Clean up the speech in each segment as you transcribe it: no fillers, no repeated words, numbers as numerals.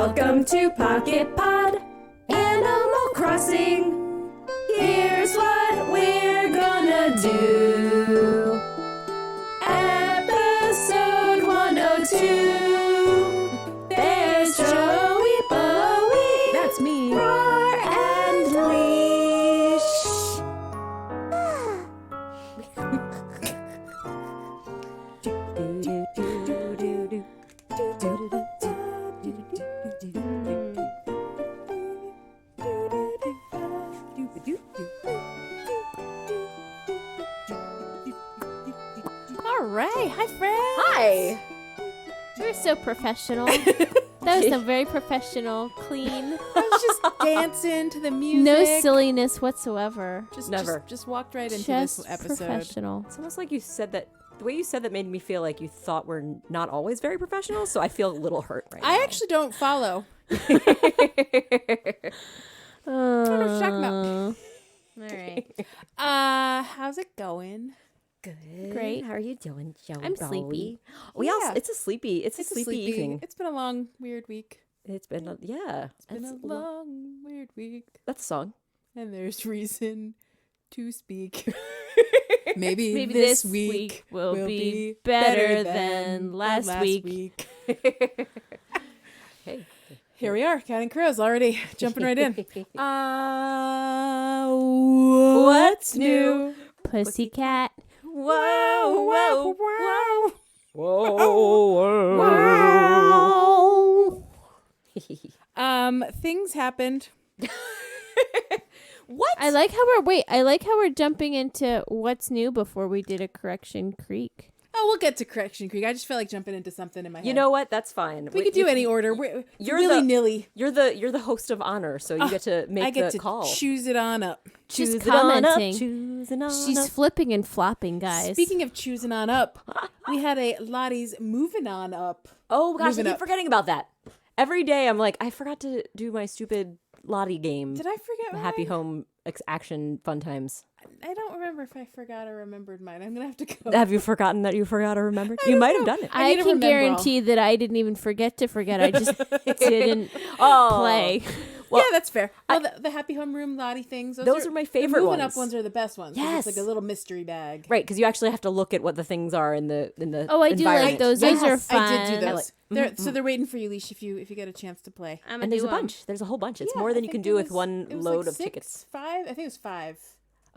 Welcome to Pocket Pod, Animal Crossing. Here's what we're gonna do. Episode 102. There's Joey Bowie. That's me. Roar and Leash. All right. Hi, friends. Hi. You're so professional. That was some very professional, clean, I was just dancing to the music. no silliness whatsoever. Just Just walked right into Just this episode. professional. It's almost like you said that. The way you said that made me feel like you thought we're not always very professional, so I feel a little hurt right now. I actually don't follow. I don't know what you're talking about. All right. How's it going? Good. Great. How are you doing, Joey? I'm Bowie? sleepy. We Yeah. also. It's a sleepy evening. It's been a long, weird week. It's been a Long, weird week. That's a song. And there's reason to speak. Maybe this week will be better than last week. Hey. Here we are, counting crows already, jumping right in. What's new? Pussycat. Whoa, whoa, Wow. Things happened. What? I like how we're jumping into what's new before we did a Correction Creek. Oh, we'll get to Correction Creek. I just feel like jumping into something in my head. You know what? That's fine. we could do any order. You're willy-nilly. You're the host of honor, so you get to make I get the to call. choose it on up. She's Choose it on up, commenting. choose it on She's up. flipping and flopping, guys. Speaking of choosing on up, we had a Lottie's moving on up. Oh gosh, Moving I keep up. forgetting about that. Every day I'm like, I forgot to do my stupid Lottie game. Did I forget The mine? Happy Home Action Fun Times. I don't remember if I forgot or remembered mine. I'm gonna have to go. Have you forgotten that you forgot or remembered? I You don't might know. have done it. I I need to can remember guarantee that I didn't even forget to forget. I just didn't Oh, play. Well, yeah, that's fair. Oh, the Happy Home Room Lottie things. Those are my favorite the moving ones. up ones are the best ones. 'Cause Yes. It's like a little mystery bag. Right, because you actually have to look at what the things are in the Oh, I do like environment. those. Those are Yes, fun. I did do I those. like- So they're waiting for you, Leash, if you get a chance to play. I'm gonna And there's do a 'em. bunch. There's a whole bunch. It's Yeah, more I than you think can it do with was- one it was load like of 6, tickets. 5. I think it was 5.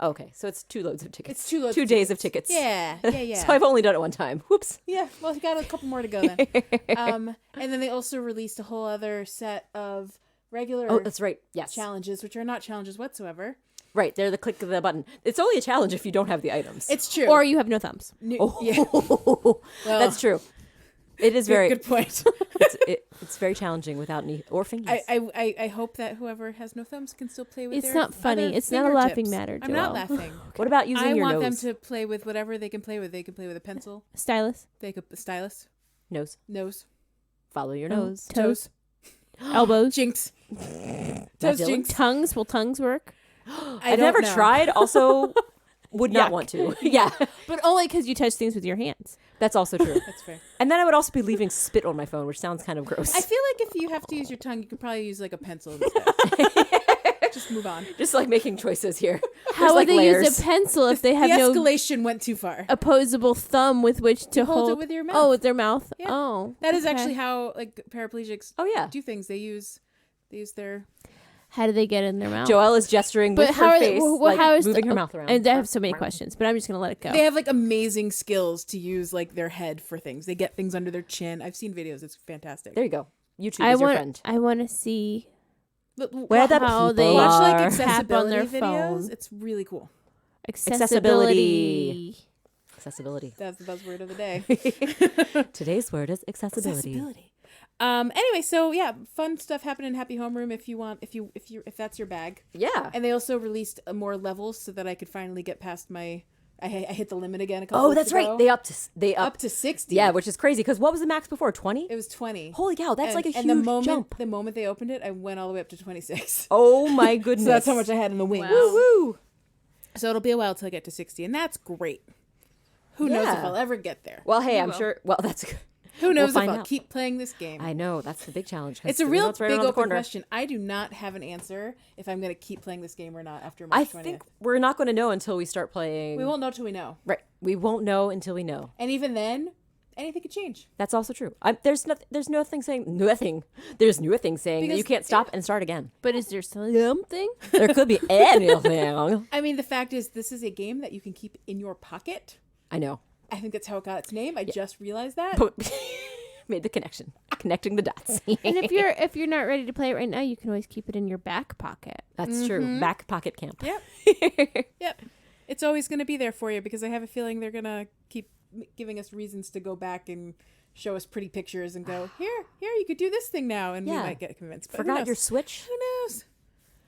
Okay, so it's 2 loads of tickets. It's 2 loads. 2 of days of tickets. tickets. Yeah. So I've only done it one time. Whoops. Yeah, well, you got a couple more to go then. And then they also released a whole other set of regular Oh, that's right. Yes. challenges, which are not challenges whatsoever. Right, they're the click of the button. It's only a challenge if you don't have the items. It's true. Or you have no thumbs. Yeah. Well, That's true. It is very good point. it's very challenging without any or fingers. I hope that whoever has no thumbs can still play with It's their not funny. other It's not a laughing fingertips. matter, I'm not Joelle. laughing. What about using I your want nose? them to play with whatever they can play with. They can play with a pencil. Stylus. They could a stylus. Nose. Nose. Follow your nose. Toes. Elbows. Jinx. Toes Dylan? jinx. Tongues. Will tongues work? I've never tried. Also, would not Yuck. want to. Yeah, But only because you touch things with your hands. that's also true. That's fair. And then I would also be leaving spit on my phone, which sounds kind of gross. I feel like if you have to use your tongue, you could probably use like a pencil instead. Just move on. Just like making choices here. How There's, would like, they layers. use a pencil if they The have no escalation went too far. opposable thumb with which to hold it with your mouth. Oh, with their mouth. Yeah. Oh, That is okay. actually how like paraplegics Oh yeah. do things. They use their. How do they get in their mouth? Joelle is gesturing But with how her are they- face, well, like how is moving the- her mouth around. And I have so many questions, but I'm just gonna let it go. They have like amazing skills to use like their head for things. They get things under their chin. I've seen videos. It's fantastic. There you go. YouTube I is your want. friend. I want to see Where the how people they watch like are. tap on their accessibility videos. phone. It's really cool. accessibility. Accessibility. That's the buzzword of the day. Today's word is accessibility. Anyway, so yeah, fun stuff happened in Happy Homeroom if that's your bag. Yeah. And they also released more levels so that I could finally get past my. I hit the limit again a couple. Oh, weeks that's right. ago. They upped up to 60. Yeah, which is crazy because what was the max before? 20? It was 20. Holy cow, that's like a huge the moment, jump. The moment they opened it, I went all the way up to 26. Oh my goodness. So that's how much I had in the wings. Wow. Woo! So it'll be a while till I get to 60, and that's great. Who knows if Yeah. I'll ever get there? Well, hey, I'm will. sure. Well, that's good. Who knows find if I'll out. keep playing this game? I know that's the big challenge. 'cause It's a we know real it's right big around the open corner. question. I do not have an answer if I'm going to keep playing this game or not after I March 20th. think we're not going to know until we start playing. We won't know till we know. Right. We won't know until we know. And even then, anything could change. That's also true. There's nothing saying nothing. There's nothing saying that Because you can't stop and start again. But is there something? There could be anything. I mean, the fact is, this is a game that you can keep in your pocket. I know. I think that's how it got its name. I just realized that. Made the connection. Connecting the dots. And if you're not ready to play it right now, you can always keep it in your back pocket. That's true. Back pocket camp. Yep. Yep. It's always going to be there for you because I have a feeling they're going to keep giving us reasons to go back and show us pretty pictures and go, here, you could do this thing now. And we Yeah. might get convinced. But Forgot your Switch? Who knows?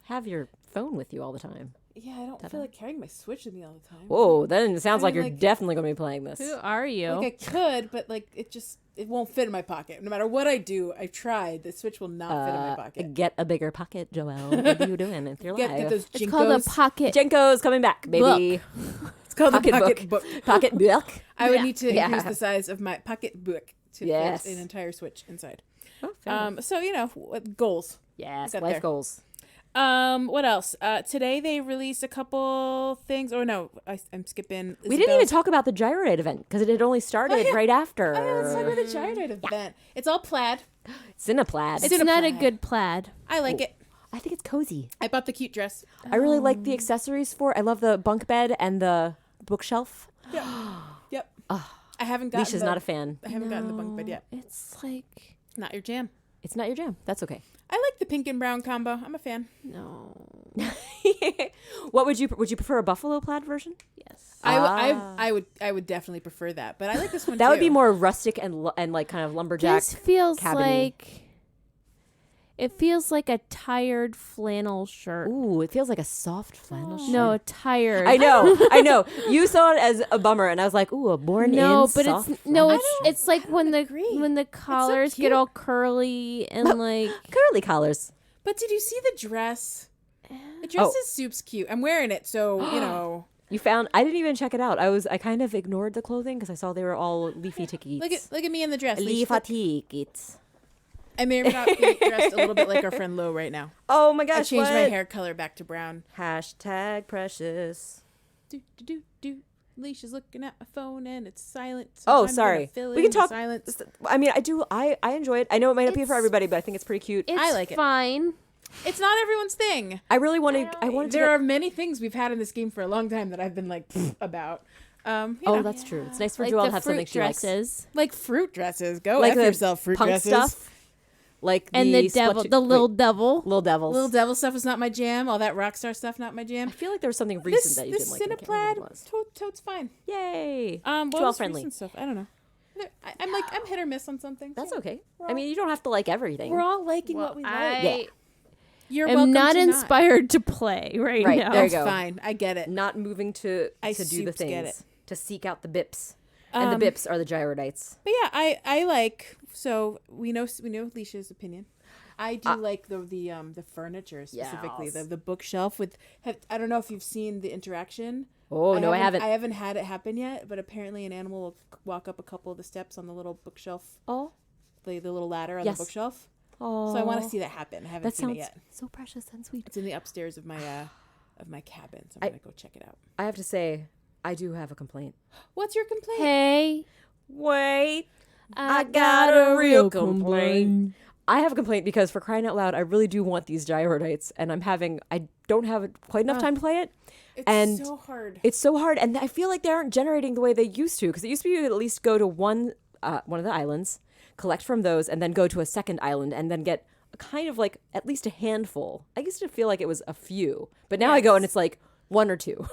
Have your phone with you all the time. Yeah, I don't feel like carrying my Switch with me all the time. Whoa, then it sounds I like mean, you're like- definitely going to be playing this. Who are you? Like I could, but like it won't fit in my pocket. No matter what I do, I've tried. The Switch will not fit in my pocket. Get a bigger pocket, Joelle. What are you doing with your Get life? those it's Jinkos. called a pocket. Jenko's coming back, baby. It's called Pocket the pocket book. book. Pocket book. I would need to Yeah. increase the size of my pocket book to Yes. fit an entire Switch inside. Oh, fair enough. So goals. Yes, got life there. goals. What else? Today they released a couple things. Oh no, I'm skipping. We didn't even talk about the Gyrate event because it had only started right after. Let's talk about the Gyrate event. It's all plaid. Cinna-plaid. It's not a good plaid. I like it. I think it's cozy. I bought the cute dress. I really like the accessories for it. I love the bunk bed and the bookshelf. Yep. I haven't gotten. Leisha's not a fan. I haven't gotten the bunk bed yet. It's like Not your jam. It's not your jam. That's okay. I like the pink and brown combo. I'm a fan. no. What would you prefer, a buffalo plaid version? Yes. I would definitely prefer that, but I like this one. That would be too. more rustic and like kind of lumberjack. This feels cabin-y. like it feels like a tired flannel shirt. Ooh, it feels like a soft flannel shirt. No, tired. I know. You saw it as a bummer, and I was like, "Ooh, a born No, in but soft it's no, flannel it's like when the agree. collars cute. get all curly and like curly collars." But did you see the dress? The dress Oh. is soups cute. I'm wearing it, so You found? I didn't even check it out. I kind of ignored the clothing because I saw they were all leafy tickets. look at me in the dress. Leash. Leafy tickets. I may or may not be dressed a little bit like our friend Lo right now. Oh my I gosh! changed my what? hair color back to brown. Hashtag precious. Do do do do. Leash is looking at my phone and it's silent. So Oh, I'm gonna sorry. fill We in can the talk. Silence. I mean, I enjoy it. I know it might not be for It's- everybody, but I think it's pretty cute. it's I like it. fine. It's not everyone's thing. I really wanted. I wanted to. There get- are many things we've had in this game for a long time that I've been like about. You Oh, know, that's true. It's nice for Like Joelle the to have something fruit she likes. dresses like fruit dresses. Go Like F the yourself, fruit punk dresses. stuff. Like and the devil, split- the little wait, devil. little devils. Little devil stuff is not my jam. All that rock star stuff not my jam. I feel like there was something recent This that you this didn't like. and I can't remember Cinna-plaid what it was. totes fine. Yay! What Joelle was friendly. recent stuff? I don't know. I'm hit or miss on something. That's okay. I mean, you don't have to like everything. We're all liking Well, what we like. I You're am welcome not to inspired to play right Right, now. there you That's go. fine. I get it. Not moving to I do the soups get things it. to seek out the bips, and the bips are the gyroidites. But yeah, I like. So we know Leisha's opinion. I do like the furniture specifically, Yes. the bookshelf with. I don't know if you've seen the interaction. Oh no, I haven't. I haven't had it happen yet, but apparently an animal will walk up a couple of the steps on the little bookshelf, Oh, the little ladder on Yes. the bookshelf. oh. So I want to see that happen. I haven't That seen it sounds yet. so precious and sweet. It's in the upstairs of my cabin, so I'm gonna go check it out. I have to say, I do have a complaint. What's your complaint? Hey, Wait, I got a real complaint. I have a complaint because for crying out loud, I really do want these gyroidites, and I don't have quite enough time to play it. It's and so hard. It's so hard, and I feel like they aren't generating the way they used to. Because it used to be you would at least go to one of the islands, collect from those, and then go to a second island, and then get a kind of like at least a handful. I used to feel like it was a few, but now I go and it's like one or two.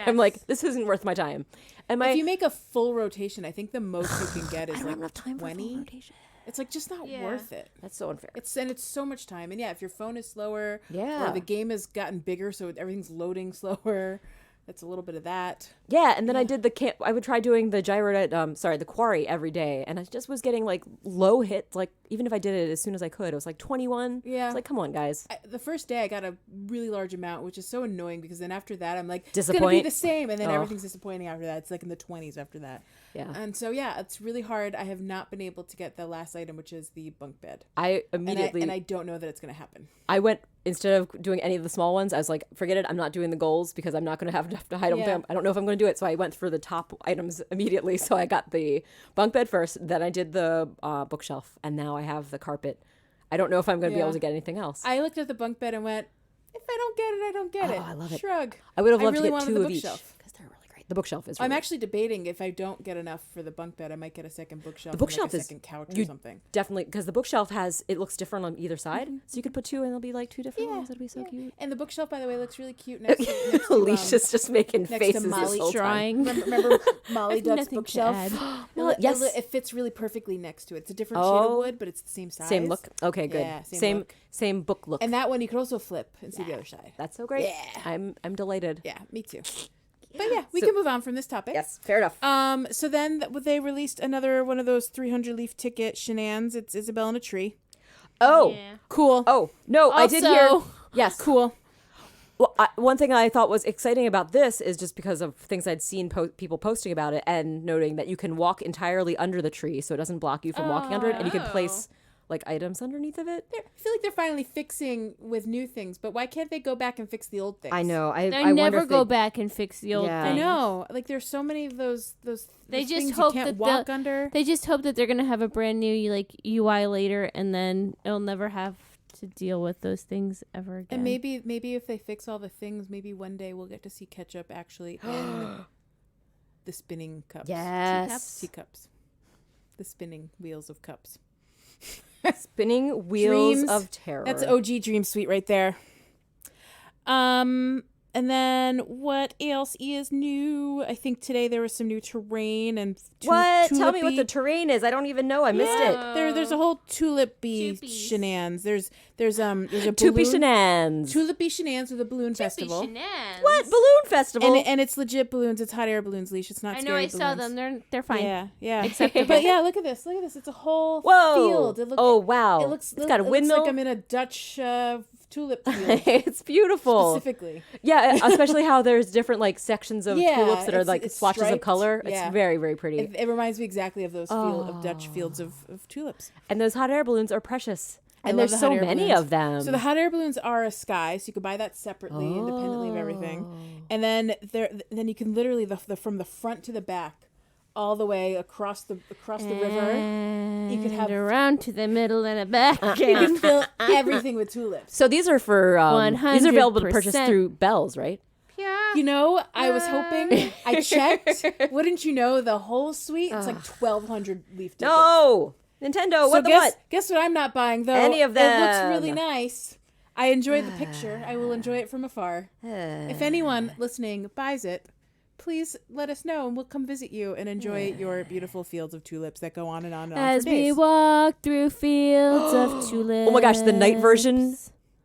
I'm like, this isn't worth my time. And If you make a full rotation, I think the most you can get is I don't like have enough time for 20. full rotation. It's like just not worth it. That's so unfair. It's so much time, and yeah, if your phone is slower, Yeah. or the game has gotten bigger, so everything's loading slower. That's a little bit of that. Yeah, and then I did I would try doing the gyro at, the quarry every day, and I just was getting like low hits. Like even if I did it as soon as I could, it was like 21. Yeah. It's like, come on, guys. The first day I got a really large amount, which is so annoying because then after that I'm like, it's Disappoint. going to be the same, and then everything's disappointing after that. It's like in the 20s after that. Yeah. And so yeah, it's really hard. I have not been able to get the last item, which is the bunk bed. I immediately and I don't know that it's going to happen. I went, instead of doing any of the small ones, I was like, forget it. I'm not doing the goals because I'm not going to have to hide them. I don't know if I'm going to do it. So I went for the top items immediately. So I got the bunk bed first. Then I did the bookshelf. And now I have the carpet. I don't know if I'm going to be able to get anything else. I looked at the bunk bed and went, if I don't get it, I don't get it. I love it. Shrug. I would have loved really to get wanted 2 the of each. bookshelf. Because they're really great. The bookshelf is I'm really actually debating if I don't get enough for the bunk bed, I might get a second bookshelf. The bookshelf and like a is second couch or something. Definitely, because the bookshelf it looks different on either side. So you could put 2 and it'll be like 2 different ones. It'll be so cute. And the bookshelf, by the way, looks really cute next to Alicia's just making next to faces Molly this whole time. Trying. Remember Molly Duck's nothing to bookshelf? add. Yes. It fits really perfectly next to it. It's a different shade of wood, but it's the same size. Same look. Okay, good. Yeah, same look. Same book look. And that one you could also flip and see the other side. That's so great. Yeah. I'm delighted. Yeah, me too. But yeah, we can move on from this topic. Yes, fair enough. So then they released another one of those 300 leaf ticket shenanigans. It's Isabel in a tree. Oh, Yeah. Cool. oh no, I did hear. Also- Yes, Cool. Well, one thing I thought was exciting about this is just because of things I'd seen people posting about it and noting that you can walk entirely under the tree, so it doesn't block you from walking under it, and you can place like items underneath of it. I feel like they're finally fixing with new things, but why can't they go back and fix the old things? I know. I They wonder never if go back and fix the old Yeah. I things. know. Like there's so many of those They those just things hope you can't that walk under. They just hope that they're gonna have a brand new UI later, and then it'll never have to deal with those things ever again. And maybe if they fix all the things, maybe one day we'll get to see ketchup actually in the spinning cups. Yes. Teacups. The spinning wheels of cups. Spinning wheels Dreams. of terror. That's OG Dream Suite right there. And then what else is new? I think today there was some new terrain and What? Tell me what tulipy- the terrain is. I don't even know. I missed it. There's a whole tulipy Tupies. shenanigans. There's a Tupie-shenans. tulipy shenanigans with a balloon festival. Tupie-shenans. What? Balloon festival? And it's legit balloons. It's hot air balloons, Leash. It's not I scary know. I balloons. saw them. They're fine. Yeah. Acceptable. But yeah, look at this. Look at this. It's a whole Whoa. field. Oh, wow. It looks. It's got a it looks windmill. like I'm in a Dutch tulip field It's beautiful. specifically. Yeah, especially how there's different like sections of Yeah, tulips that are it's- like it's swatches of striped. color. Yeah. It's very, very pretty. It reminds me exactly of those of Dutch fields of tulips. And those hot air balloons are precious. I And love there's the hot so air many balloons. of them. So the hot air balloons are a sky, so you could buy that separately, independently of everything. And then then you can literally the from the front to the back, all the way across the river. You could have around to the middle and a back. you can fill everything with tulips. So these are for these are available to purchase 100%. through Bells, right? You know, I was hoping. I checked. Wouldn't you know, the whole suite? It's like 1,200 leaf tickets. No, Nintendo. So What the guess, what? Guess what I'm not buying though. Any of It looks them. really nice. I enjoy the picture. I will enjoy it from afar. If anyone listening buys it, please let us know and we'll come visit you and enjoy your beautiful fields of tulips that go on and on and on As for we days. walk through fields of tulips. Oh my gosh, the night version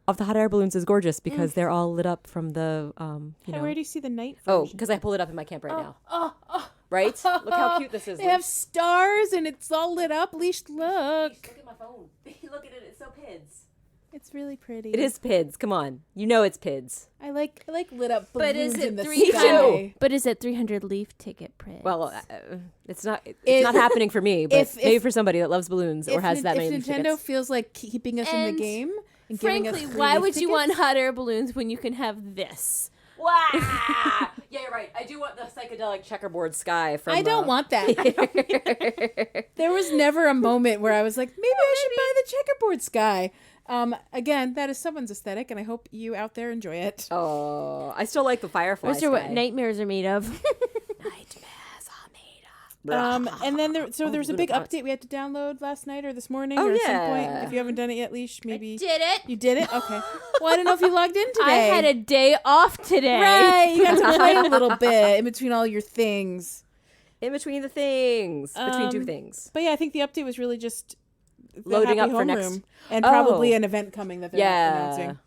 of the hot air balloons is gorgeous because they're all lit up from the Where do you see the night Oh, version? because I pull it up in my camp right now. Right? Look how cute this is. They have stars and it's all lit up. Leash, look. Look at my phone. Look at it. It's so pids. It's really pretty. It is pids. Come on. You know it's pids. I like lit up balloons But is in it the 300? sky. But is it 300 leaf ticket price? Well, it's not. It's not happening for me, but if- maybe for somebody that loves balloons or has that many If leaf Nintendo tickets. feels like keeping us in And the game and giving frankly, us free why leaf would you want tickets- hot air balloons when you can have this? Wow! Yeah, you're right. I do want the psychedelic checkerboard sky from. I don't want that. There was never a moment where I was like, maybe I should buy the checkerboard sky. Again, that is someone's aesthetic, and I hope you out there enjoy it. Oh, I still like the firefly. Those are what sky. nightmares are made of. Nightmares are made of. And then there was a big Luna. update we had to download last night or this morning Oh, or at some yeah. point. If you haven't done it yet, Leash, maybe Did it? you did it. Okay. Well, I don't know if you logged in today. I had a day off today. right. You got to play a little bit in between all your things. In between the things, between two things. But yeah, I think the update was really just the Loading Happy up for Homeroom next- and probably Oh. an event coming that they're Yeah. announcing.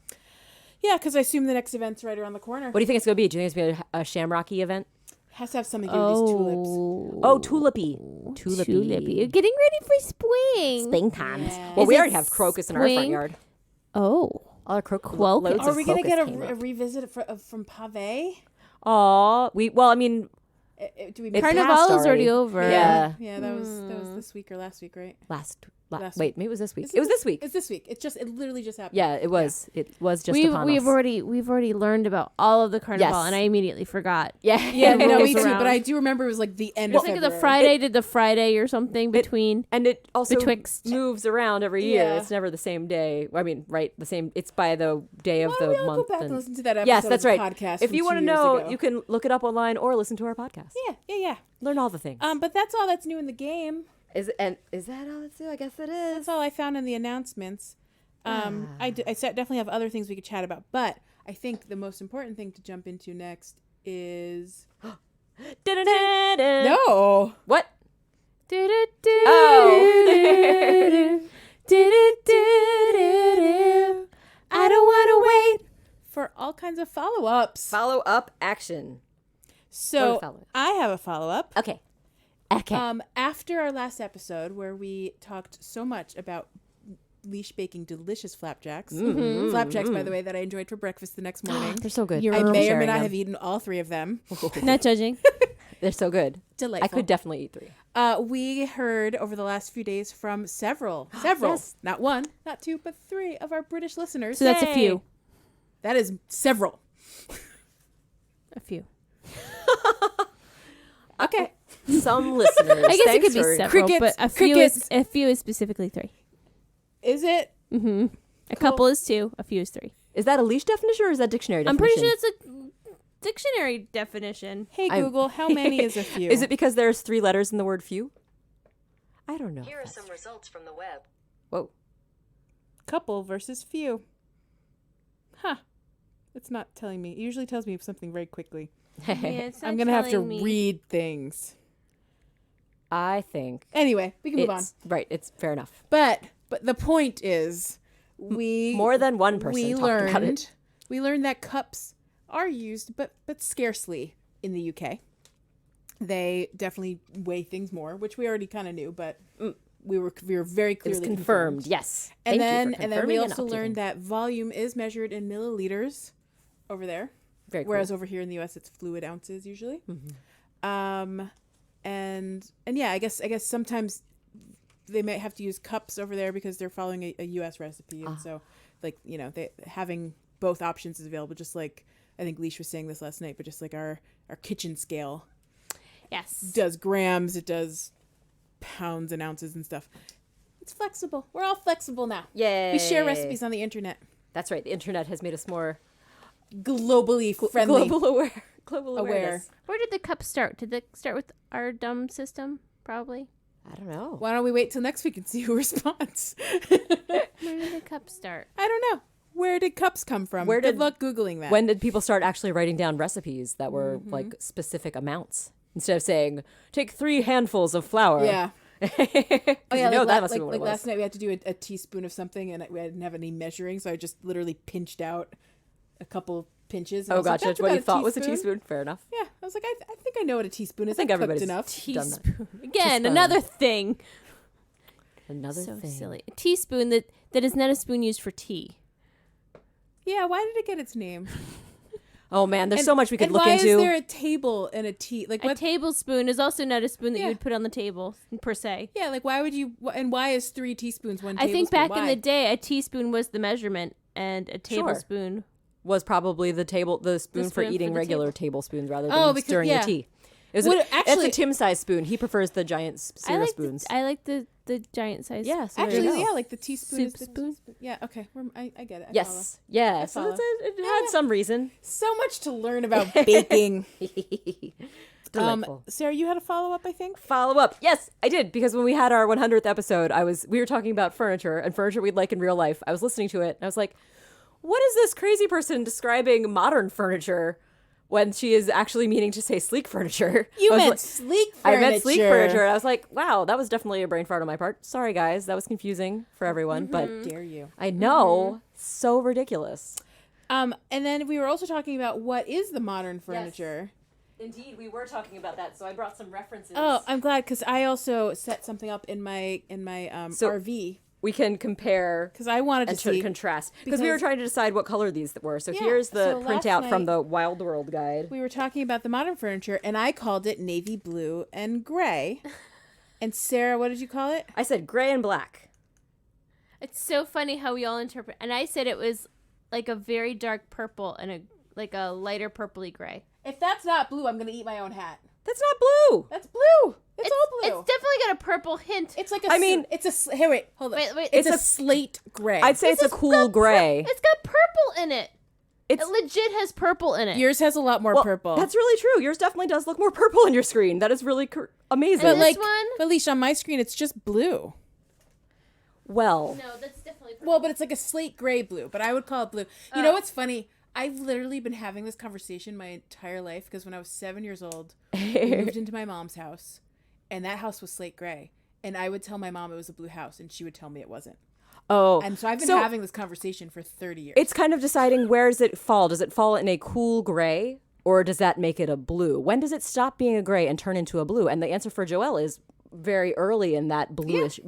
Yeah, because I assume the next event's right around the corner. What do you think it's going to be? Do you think it's going to be a shamrocky event? Has to have something to do with these tulips. Oh, tulipy. Tulipy. Getting ready for spring. Springtime. Yeah. Well, Is we it already have crocus in our front spring? yard. Oh. All our Crocus. loads Are of we going to crocus get came a up. revisit from Pave? Aw, well, I mean, Do we It Carnival passed is already over. Yeah. Yeah, that was this week or last week, right? last Last wait, week. maybe it was this week. Is It was this week. It's this week. It literally just happened. Yeah, it was. It was just We've upon us. already learned about all of the carnival, Yes. and I immediately forgot. Yeah, Yeah, no, me rolls too. around. But I do remember it was like the end I of think of February. the Friday to the Friday or something between. and it also Betwixt. moves around every year. Yeah. It's never the same day. I mean, right? The same. It's by the day of Why the don't we all month. go back and listen to that episode yes, that's of the right. podcast If from you want to 2 years know, ago. you can look it up online or listen to our podcast. Yeah. Learn all the things. But that's all that's new in the game. Is that all that's new? I guess it is. That's all I found in the announcements. I definitely have other things we could chat about, but I think the most important thing to jump into next is no. What? I don't want to wait for all kinds of follow-ups. Follow up action. So follow-up? I have a follow-up. Okay. After our last episode where we talked so much about Leash baking delicious flapjacks. Flapjacks, by the way, that I enjoyed for breakfast the next morning. They're so good. You're I may or may sharing not them. have eaten all 3 of them. Not judging. They're so good. Delightful. I could definitely eat 3. We heard over the last few days from several, Yes. not 1, not 2, but 3 of our British listeners. So that's a few. That is several. A few. Okay. Some listeners. I guess it thanks could be for- several, crickets, but a few is specifically 3. Is it? A couple is 2. A few is 3. Is that a leash definition or is that dictionary I'm definition? pretty sure it's a dictionary definition. Hey, Google, how many is a few? Is it because there's 3 letters in the word few? I don't know. Here are some results from the web. Whoa. couple versus few? Huh. It's not telling me. It usually tells me something very quickly. Yeah, it's not I'm going to have to telling me. read things. I think Anyway, we can move on. Right, it's fair enough. But the point is, we More than one person talked about it. We learned that cups are used, but scarcely in the UK. They definitely weigh things more, which we already kind of knew, but we were very It was clearly confirmed. Yes. And Thank you for then we confirming also and learned updating. that volume is measured in milliliters over there, Very cool. whereas over here in the US it's fluid ounces usually. And yeah, I guess sometimes they might have to use cups over there because they're following a US recipe, and so like they having both options is available. Just like I think Leash was saying this last night, but just like our kitchen scale Yes. does grams, it does pounds and ounces and stuff. It's flexible. We're all flexible now. Yay. We share recipes on the internet. That's right. The internet has made us more Globally friendly. global aware. Global Aware. awareness. Where did the cup start? Did it start with our dumb system? Probably. I don't know. Why don't we wait till next week and see who responds? Where did the cup start? I don't know. Where did cups come from? Where Good did- luck Googling that. When did people start actually writing down recipes that were like specific amounts instead of saying take 3 handfuls of flour? Yeah. Oh yeah, that like, must like, be what like it was. last night we had to do a teaspoon of something and we didn't have any measuring, so I just literally pinched out a couple pinches. And I Oh was like, gotcha. "That's What you about thought was a teaspoon? Fair enough. Yeah, I was like, I think I know what a teaspoon is. I think I've cooked everybody's enough. done that. Teaspoon. Again, fun. another thing. Another So thing. silly. A teaspoon that is not a spoon used for tea. Yeah, why did it get its name? Oh man, there's And- so much we could and look why into. is there a table and a tea? Like A what? tablespoon is also not a spoon that Yeah. you would put on the table per se. Yeah, like why would you? And why is 3 teaspoons one? I think tablespoon? back in Why? the day, a teaspoon was the measurement, and a tablespoon. was probably the spoon for spoon for eating the regular table. tablespoons rather than Oh, because- stirring yeah. the tea. It's Would a, it actually- it's a Tim-size spoon. He prefers the giant cereal spoons. I like the giant size. Yeah, so there you Actually, go. yeah, like the teaspoon is Soup the spoon? teaspoon. Yeah, okay, I get it. I follow. Yes, yeah. So follow. it had some reason. So much to learn about baking. Delightful. Sarah, you had a follow up, I think. Follow up. Yes, I did, because when we had our 100th episode, we were talking about furniture and furniture we'd like in real life. I was listening to it and I was like, what is this crazy person describing modern furniture when she is actually meaning to say sleek furniture? You I was meant like- sleek I furniture. meant sleek furniture. And I was like, wow, that was definitely a brain fart on my part. Sorry, guys. That was confusing for everyone. But Dare you? I know. So ridiculous. And then we were also talking about what is the modern furniture. Indeed, we were talking about that, so I brought some references. Oh, I'm glad because I also set something up in my RV We can compare because I wanted to and see contrast because we were trying to decide what color these were. So Yeah, here's the so last printout from night- the Wild World Guide. we were talking about the modern furniture, and I called it navy blue and gray. And Sarah, what did you call it? I said gray and black. It's so funny how we all interpret. And I said it was like a very dark purple and a lighter purpley gray. If that's not blue, I'm gonna eat my own hat. That's not blue. That's blue. It's all blue. It's definitely got a purple hint. It's like I mean- here, wait, hold on. Wait, It's it's a slate gray. I'd say it's a cool gray. It's got purple in it. It It's legit has purple in it. Yours has a lot more well, purple. That's really true. Yours definitely does look more purple on your screen. That is really amazing. but this like, one? but Leash, on my screen, it's just blue. well, No, that's definitely purple. Well, but it's like a slate gray blue. But I would call it blue. You know what's funny? I've literally been having this conversation my entire life because when I was 7 years old, we moved into my mom's house, and that house was slate gray. And I would tell my mom it was a blue house, and she would tell me it wasn't. oh, And so I've been having this conversation for 30 years. it's kind of deciding where does it fall. Does it fall in a cool gray, or does that make it a blue? When does it stop being a gray and turn into a blue? And the answer for Joelle is very early in that bluish.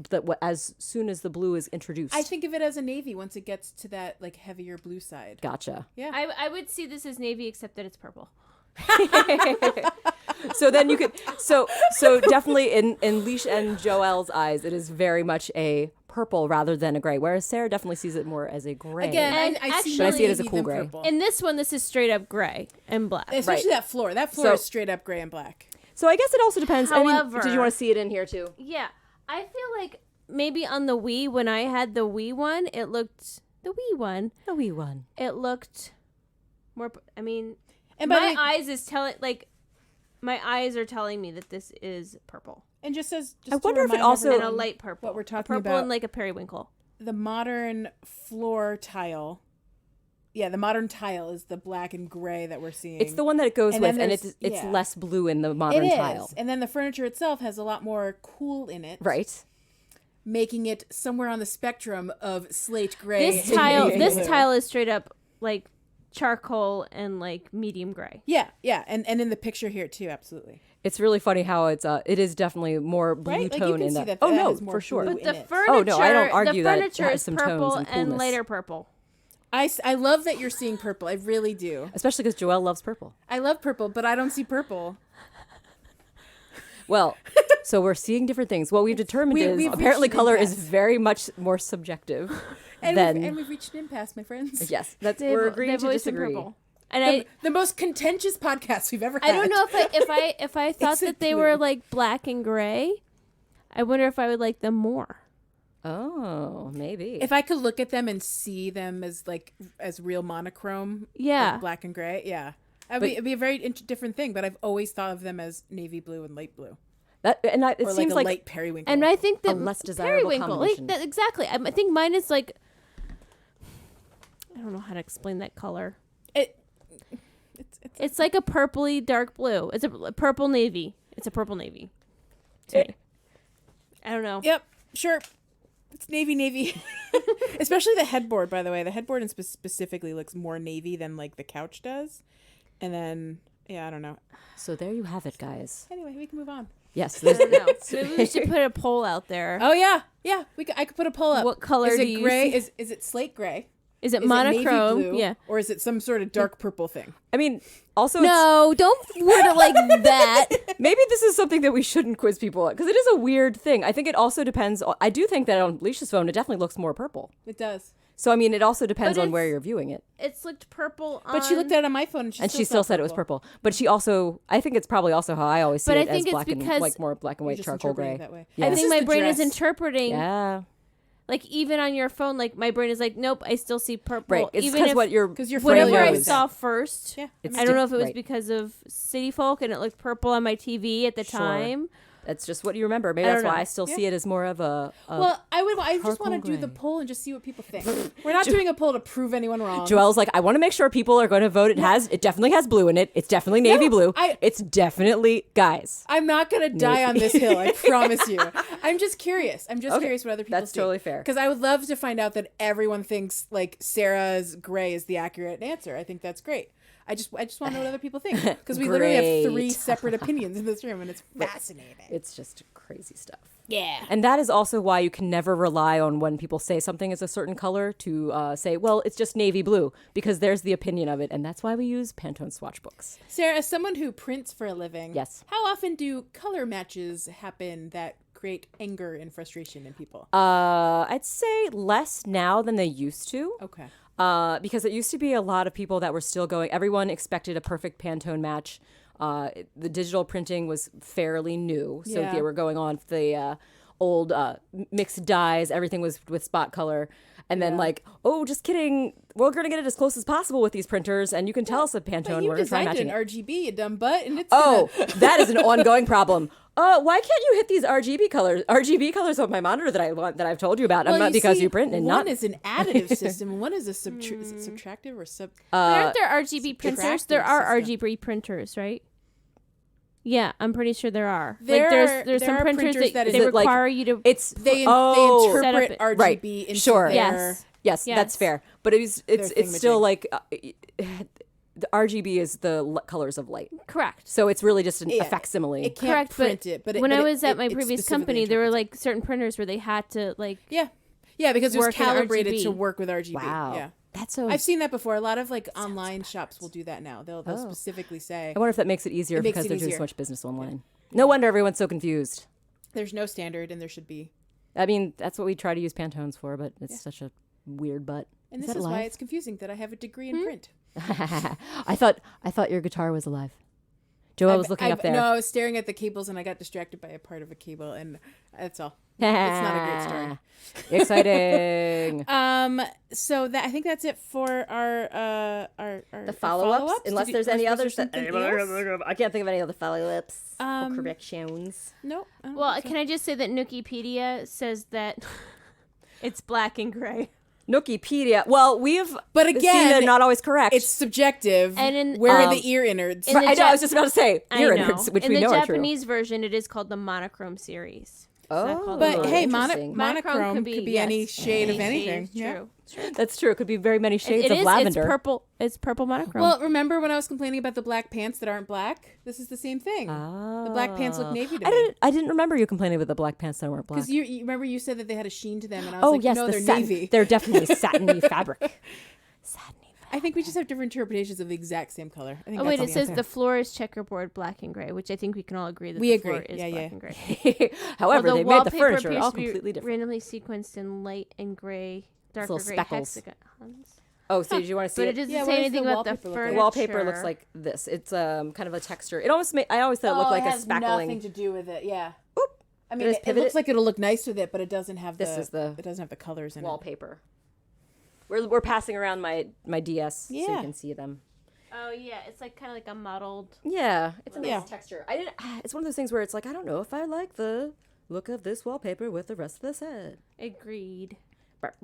As soon as the blue is introduced. I think of it as a navy once it gets to that like heavier blue side. Gotcha. Yeah. I would see this as navy except that it's purple. So then you could so definitely in Leash and Joelle's eyes, it is very much a purple rather than a gray. Whereas Sarah definitely sees it more as a gray. Again, And I see, actually- But I see it as a navy cool than gray. purple. In this one, this is straight up gray and black. Especially Right. that floor. That floor So- is straight up gray and black. So I guess it also depends. However- did you want to see it in here too? Yeah, I feel like maybe on the Wii, when I had the Wii one, it looked The wee one. it looked more. I mean, And by the my way- eyes is telling my eyes are telling me that this is purple And just as I wonder if it remind also- and everyone a light purple. what we're A talking purple about, and like a periwinkle. the modern floor tile. Yeah, the modern tile is the black and gray that we're seeing. It's the one that it goes And with, then and there's- it's yeah. less blue in the It modern is. tile. And then the furniture itself has a lot more cool in it. Right. Making it somewhere on the spectrum of slate gray. This and tile, navy this blue. tile is straight up like charcoal and like medium gray. Yeah, yeah. And in the picture here too, absolutely. It's really funny how it is definitely more blue Right? Like, you tone can in see that. that Oh that no, has more for sure. blue. But the in it. furniture, Oh, no, I don't argue the that it furniture has is some tones purple and and coolness. lighter purple. I love that you're seeing purple. I really do. Especially because Joelle loves purple. I love purple, but I don't see purple. Well, so we're seeing different things. What we've determined is we've apparently reached an color is impasse. very much more subjective And, than we've reached an impasse, my friends. yes. That's we're agreeing They've to always been disagree. purple. And The most contentious podcast we've ever had. I don't know if I thought Except that they blue. were like black and gray. I wonder if I would like them more. Oh, maybe. If I could look at them and see them as real monochrome, Yeah. like black and gray, yeah, But- it'd be a very different thing. But I've always thought of them as navy blue and light blue, it or seems like a light periwinkle. And I think that less desirable periwinkle, combination. like that, exactly. I think mine is like I don't know how to explain that color. It's like a purpley dark blue. It's a purple navy. It's a purple navy. To me. I don't know. Yep, sure. It's navy. Especially the headboard, by the way. The headboard in specifically looks more navy than like the couch does. And then, yeah, I don't know. So there you have it, guys. Anyway, we can move on. Yes. I don't know. Maybe we should put a poll out there. Oh yeah. I could put a poll up. What color is do it you gray? see? Is it slate gray? Is it Is it navy monochrome? blue, Yeah. Or is it some sort of dark purple thing? I mean, also, No, don't word it like that. maybe this is something that we shouldn't quiz people on because it is a weird thing. I think it also depends. I do think that on Leisha's phone, it definitely looks more purple. It does. So, I mean, it also depends But on where it's- you're viewing it. It's looked purple on. But she looked at it on my phone and She still said it was purple. But she also, I think it's probably also how I always see But I it as think it's black and because- like more black and white just charcoal interpreting gray. it that way. Yeah. I This think is my the brain is dress. interpreting. Yeah. Like even on your phone, like my brain is like, nope, I still see purple. Right. It's even because if what you're Because you're whatever familiar I with saw it. first. Yeah. It's I don't know if it was right. because of City Folk and it looked purple on my TV at the Sure. time, That's just what you remember. Maybe I that's don't why know. I still see it as more of a Well, I just want to charcoal do the gray. poll and just see what people think. We're not doing a poll to prove anyone wrong. Joelle's like, I want to make sure people are going to vote. It definitely has blue in it. It's definitely navy blue. It's definitely, guys. I'm not gonna die on this hill. I promise you. I'm just curious. I'm just curious what other people That's think. totally fair. Because I would love to find out that everyone thinks like Sarah's gray is the accurate answer. I think that's great. I just want to know what other people think because we literally have 3 Great. separate opinions in this room, and it's fascinating. It's just crazy stuff. Yeah. And that is also why you can never rely on when people say something is a certain color to say, well, it's just navy blue, because there's the opinion of it. And that's why we use Pantone swatch books. Sarah, as someone who prints for a living, Yes. how often do color matches happen that create anger and frustration in people? I'd say less now than they used to. Okay. Because it used to be a lot of people that were still going, everyone expected a perfect Pantone match. The digital printing was fairly new. So Yeah. they were going on the old mixed dyes. Everything was with spot color. And then just kidding. We're going to get it as close as possible with these printers. And you can tell us a Pantone. But you we're going to try designed matching an it. RGB, you dumb butt, and it's Oh, gonna... that is an ongoing problem. Why can't you hit these RGB colors on my monitor that I want, that I've told you about? Well, I'm not because see, you print and one not. is an additive system, and one is a is it subtractive or sub? But aren't there RGB printers? There are system. RGB printers, right? Yeah, I'm pretty sure there are. There there's are some printers printers that that they is it like- require you to. It's They Set up interpret it. RGB Right. into Sure. their... Yes. Yes, that's fair. But it's thing still like the RGB is the colors of light. correct. So it's really just a Yeah. facsimile. It can't Correct, print but it. But when but I was at my it previous specifically company, there were interprets like certain printers where they had to like. it. Yeah, because it was work in calibrated RGB. to work with RGB. Wow. Yeah. That's so. I've seen that before. A lot of like online shops will do that now. They'll specifically say I wonder if that makes it easier It makes because it they're doing easier. so much business online. No wonder everyone's so confused. there's no standard and there should be. I mean, that's what we try to use Pantones for, but it's such a weird butt. And Is this that is why alive? it's confusing that I have a degree in print. I thought your guitar was alive. Joelle was looking up there. No, I was staring at the cables and I got distracted by a part of a cable, and that's all. It's not a great story. Exciting. So that I think that's it for our The follow-ups, unless there's any others. I I can't think of any other follow-ups or corrections. No. I don't Well, think so. can I just say that Wikipedia says that it's black and gray. Wikipedia. Well, But seen again, they're not always correct. it's subjective. And in- where are the ear innards? in the I know. I was just about to say I ear know. innards, which in we the know Japanese version, it is called the monochrome series. Oh, But hey, interesting. monochrome could be any yes, shade of any anything. shade, Yeah. True. That's true. It could be very many shades It of is. lavender. It's purple. It's purple monochrome. Well, remember when I was complaining about the black pants that aren't black? This is the same thing. The black pants look navy to me. I didn't remember you complaining about the black pants that weren't black. Because you remember you said that they had a sheen to them, and I was Oh like, yes, no, the they're satin. navy. They're definitely satiny fabric. Satiny. I think we just have different interpretations of the exact same color. I think oh wait, that's it the says answer. the floor is checkerboard black and gray, which I think we can all agree that We the agree. floor is Yeah, black yeah. and gray. However, Well, they made the wallpaper furniture appears all to be completely different. randomly sequenced in light and gray, darker little gray speckles. hexagons. Oh, so did you want to see But it it? doesn't Yeah, say what does anything the about the wallpaper look like? furniture. The wallpaper looks like this. It's kind of a texture. It almost I always thought it looked like it a has spackling. nothing to do with it. Yeah. I mean, Just it pivot looks it. like it'll look nice with it, but it doesn't have This is the it doesn't have the colors in wallpaper. We're passing around my DS so you Yeah. can see them. Oh yeah, it's like kind of like a mottled. Yeah, it's a nice Yeah. texture. I didn't. It's one of those things where it's like I don't know if I like the look of this wallpaper with the rest of the set. Agreed. But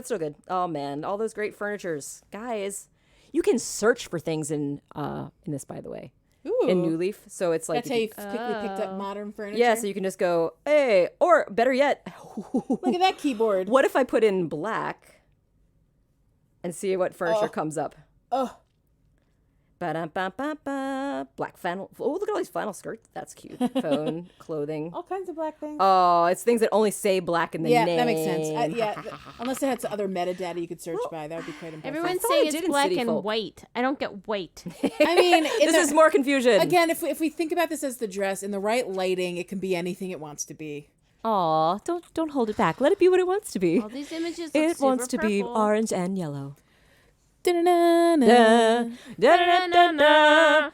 still good. Oh man, all those great furnitures, guys. You can search for things in this, by the way, it. Ooh. in New Leaf. So it's like That's how you quickly picked up modern furniture. yeah. So you can just go hey, or better yet, Look at that keyboard. what if I put in black and see what furniture comes up? Oh, Ba-dum-ba-ba-ba. Black flannel. Oh, look at all these flannel skirts. That's cute. Phone, clothing. all kinds of black things. Oh, it's things that only say black in the yeah, name. that makes sense. Unless it had some other metadata you could search by, that would be quite impressive. Everyone's thought I saying did it's in black City and Folk. white. I don't get white. I mean, This is more confusion. again, if we think about this as the dress in the right lighting, it can be anything it wants to be. Aw, don't hold it back. Let it be what it wants to be. All these images. Look It wants to super be purple. orange and yellow. Da-da-da-da. Da-da-da-da.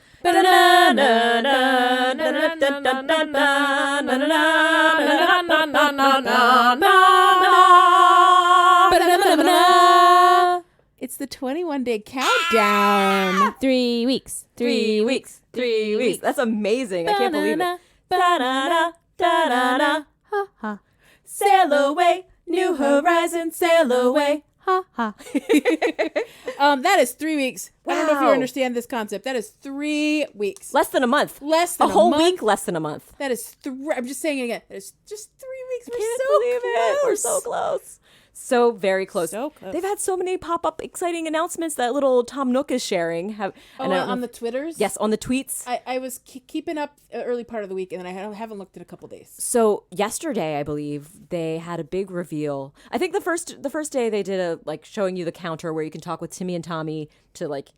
It's the 21-day countdown. 3 weeks. 3 weeks. 3 weeks. That's amazing. I can't believe it. Da-da-da, da-da-da. Ha ha. Sail away, new horizons, sail away. Ha ha. That is 3 weeks. I don't know if you Wow. understand this concept. That is 3 weeks. Less than a month. Less than a whole month. week, less than a month. That is I'm just saying it again. That is just 3 weeks. We're Can't so believe close. it. We're so close. So very close. So close. They've had so many pop-up exciting announcements that little Tom Nook is sharing. Oh, I don't know on if- the Twitters? yes, on the tweets. I was keeping up early part of the week, and then I haven't looked in a couple days. So yesterday, I believe they had a big reveal. I think the first day they did a like showing you the counter where you can talk with Timmy and Tommy to like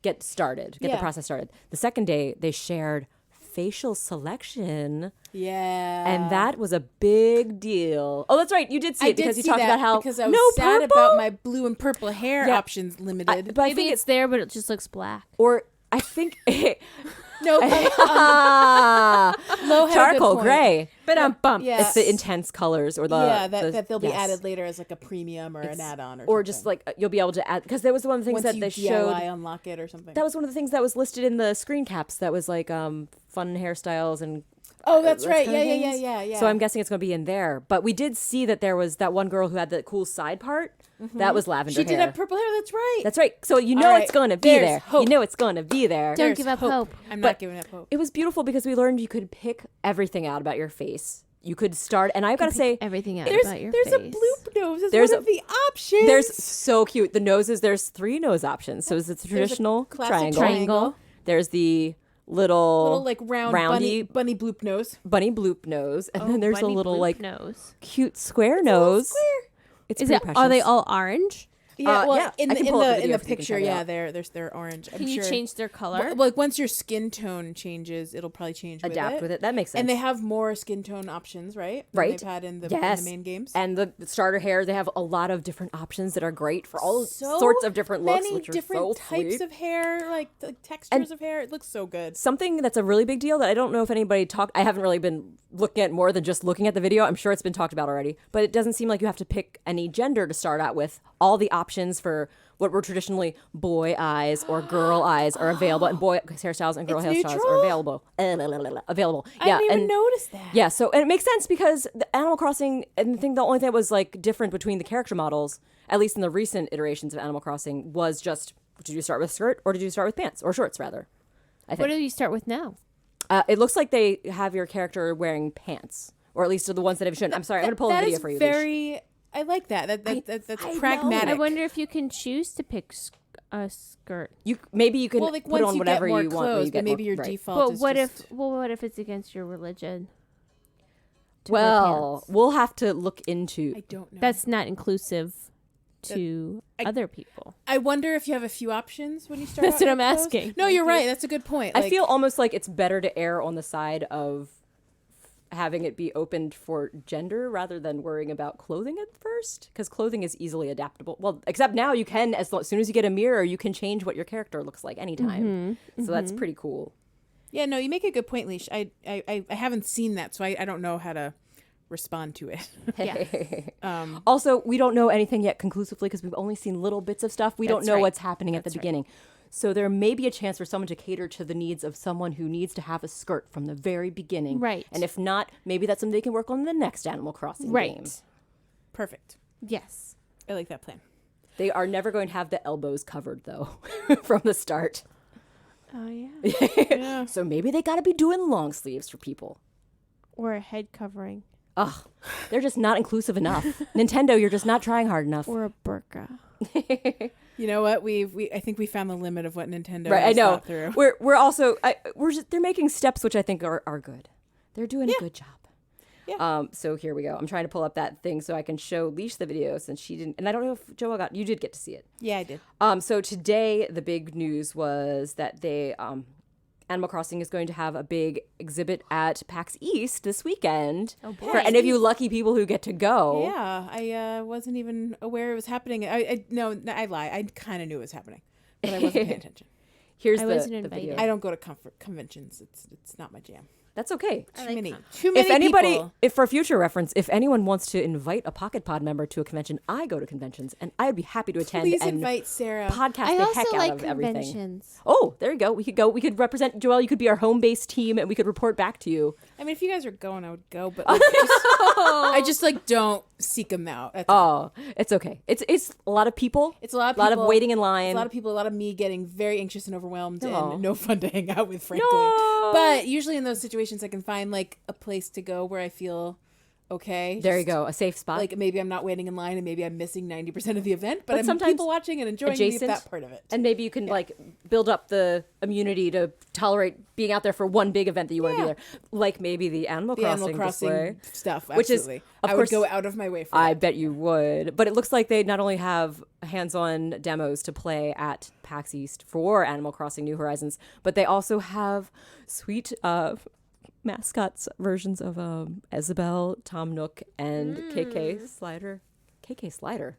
get started, get the Yeah. process started. The second day they shared facial selection, Yeah. and that was a big deal. Oh, that's right, you did see I it did because you see talked that about how because I was no sad purple? about my blue and purple hair Yeah. options limited. But I Maybe think it's there, but it just looks black. or I think no, Low had a good charcoal point. gray. But I'm bumped. Yeah. It's the intense colors or the that they'll be yes. added later as like a premium or an add-on or just like you'll be able to add because there was one of the things once that you they DIY showed. unlock it or something. That was one of the things that was listed in the screen caps. That was like fun hairstyles and oh, that's those right. kind of Yeah. things. So I'm guessing it's going to be in there. But we did see that there was that one girl who had the cool side part. That was lavender She did hair. have purple hair. That's right. That's right. So you know All it's right. going to be There's there. hope. You know it's going to be there. Don't There's give up hope. I'm But not giving up hope. It was beautiful because we learned you could pick everything out about your face. You could start, and I've got to say, Everything out There's about your there's face. a bloop nose. As There's one of the options. there's so cute. The noses, there's 3 nose options. So it's the traditional classic triangle. There's the little like round roundy bunny bloop nose. bunny bloop nose, and then there's a Bunny little bloop like nose. cute square nose. It's Is pretty it? precious. Are they all orange? Yeah, well, yeah, in I the can in pull up the video in the if you can picture, check it yeah, out. they're orange. I'm Can you sure. change their color? Like once your skin tone changes, it'll probably change adapt with it? That makes sense. And they have more skin tone options, right? Than Right. They've had in the yes. main games. And the starter hair, they have a lot of different options that are great for all So sorts of different looks, many which are different so types sweet. of hair, like textures of hair. It looks so good. Something that's a really big deal that I don't know if anybody talked. I haven't really been looking at more than just looking at the video. I'm sure it's been talked about already, but it doesn't seem like you have to pick any gender to start out with. All the options for what were traditionally boy eyes or girl eyes are available, and boy hairstyles and girl It's hairstyles neutral? are available. Available. I Yeah, didn't even and notice that. yeah, so and it makes sense because the Animal Crossing, and I think the only thing that was like different between the character models, at least in the recent iterations of Animal Crossing, was just did you start with skirt or did you start with pants or shorts rather? I What think do you start with now? it looks like they have your character wearing pants, or at least the ones that have shown. I'm sorry, I'm going to pull a That video is for you. Leash. very. I like that. That's I know. pragmatic. I wonder if you can choose to pick a skirt. Maybe you can well, like put once on you whatever get more you want. when clothes, you get but maybe more, your right. default. But is what just, if it's against your religion? to wear Well, pants? we'll have to look into. I don't know. That's not inclusive to other people. I wonder if you have a few options when you start. That's out what I'm your clothes. asking. No, you're right. That's a good point. I Like, feel almost like it's better to err on the side of having it be opened for gender rather than worrying about clothing at first, because clothing is easily adaptable. Well, except now you can, as soon as you get a mirror, you can change what your character looks like anytime. So that's pretty cool. Yeah, no, you make a good point, Leash. I haven't seen that, so I don't know how to respond to it. Also, we don't know anything yet conclusively because we've only seen little bits of stuff. We don't That's know right. what's happening at the beginning. So there may be a chance for someone to cater to the needs of someone who needs to have a skirt from the very beginning. Right. And if not, maybe that's something they can work on in the next Animal Crossing Right. game. Perfect. Yes. I like that plan. They are never going to have the elbows covered, though, from the start. Oh yeah. So maybe they got to be doing long sleeves for people. Or a head covering. Ugh, they're just not inclusive enough. Nintendo, you're just not trying hard enough. Or a burqa. You know what? I think we found the limit of what Nintendo Right, I has know. thought through. We're also they're making steps which I think are good. They're doing a good job. Yeah. So here we go. I'm trying to pull up that thing so I can show Leash the video since she didn't, and I don't know if Joelle you did get to see it. Yeah, I did. So today the big news was that Animal Crossing is going to have a big exhibit at PAX East this weekend. Oh, boy. For any of you lucky people who get to go. Yeah, I wasn't even aware it was happening. I lie. I kind of knew it was happening, but I wasn't paying attention. Here's I the wasn't the invited. video. I don't go to conventions. It's not my jam. That's okay. Too many. Too many If anybody, people. if for future reference, if anyone wants to invite a Pocket Pod member to a convention, I go to conventions and I would be happy to attend Please and invite Sarah. podcast I the also heck like out of everything. conventions. Oh, there you go. We could go. We could represent Joelle. You could be our home base team, and we could report back to you. I mean, if you guys are going, I would go, but like, I just like don't seek them out. That's all. Oh, it's okay. It's a lot of people. It's a lot of lot people, of waiting in It's line. a lot of people, a lot of me getting very anxious and overwhelmed Aw. and no fun to hang out with, frankly. No. But usually in those situations, I can find like a place to go where I feel okay. There you Just, go. A safe spot. Like maybe I'm not waiting in line and maybe I'm missing 90% of the event, but I'm sometimes people watching and enjoying adjacent, that part of it. and maybe you can like build up the immunity to tolerate being out there for one big event that you want to be Yeah. there. Like maybe the Animal The Crossing Animal Crossing display. stuff, Which is, absolutely. of I course, would go out of my way for I that. bet you would. But it looks like they not only have hands-on demos to play at PAX East for Animal Crossing New Horizons, but they also have sweet mascots versions of Isabelle, Tom Nook, and KK Slider. KK Slider.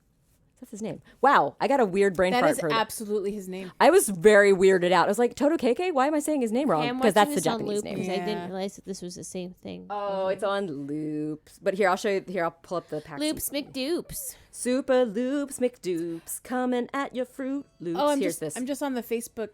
That's his name. Wow, I got a weird brain That fart is for that. absolutely his name. I was very weirded out. I was like, Toto KK? Why am I saying his name wrong? I'm Because watching that's the this on Japanese loop name. because I Yeah. didn't realize that this was the same thing. Oh, it's on loops. But here, I'll show you. Here, I'll pull up the PAX Loops McDupes. Super Loops McDupes coming at your Fruit Loops. Oh, Here's this. I'm just on the Facebook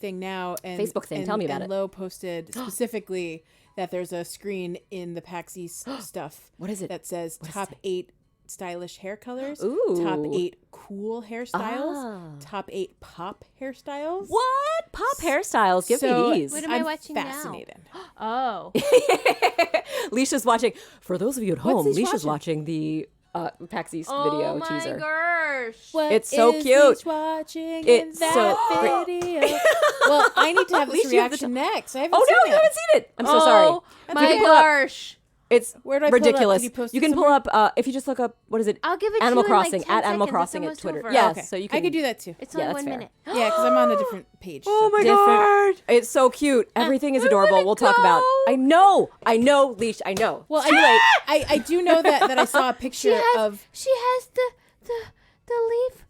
thing now. And Facebook thing. Tell me about and it. Lo posted specifically that there's a screen in the PAX East stuff. What is it? That says What is top it? 8 stylish hair colors, Ooh. top 8 cool hairstyles, Ah. top 8 pop hairstyles. What? Pop hairstyles. Give So- me these. What am I I'm watching now? fascinated. Oh. Leisha's watching. For those of you at home, Leisha Leisha's watching? watching the PAX East video Oh my teaser. gosh. What It's so is cute. Leash watching It's in so that great. video? Well, I need to have this Leash, you have the reaction next. I haven't Oh seen no, it. you haven't seen it. I'm so sorry. Oh You my can pull up- gosh. It's Where do I pull it up? ridiculous. Did you post You it can pull somewhere? up if you just look up what is it? I'll give it Animal to you in, like, Crossing 10 at Animal seconds. Crossing It's at almost Twitter. over. Yes, Okay. so you can. I could do that too. It's Yeah, only that's 1 fair. minute. Yeah, because I'm on a different page. Oh so- my god! It's so cute. Everything is adorable. We'll talk about. I know, Leash. I know. Well, Too late. I do know that I saw a picture of. She has the leaf,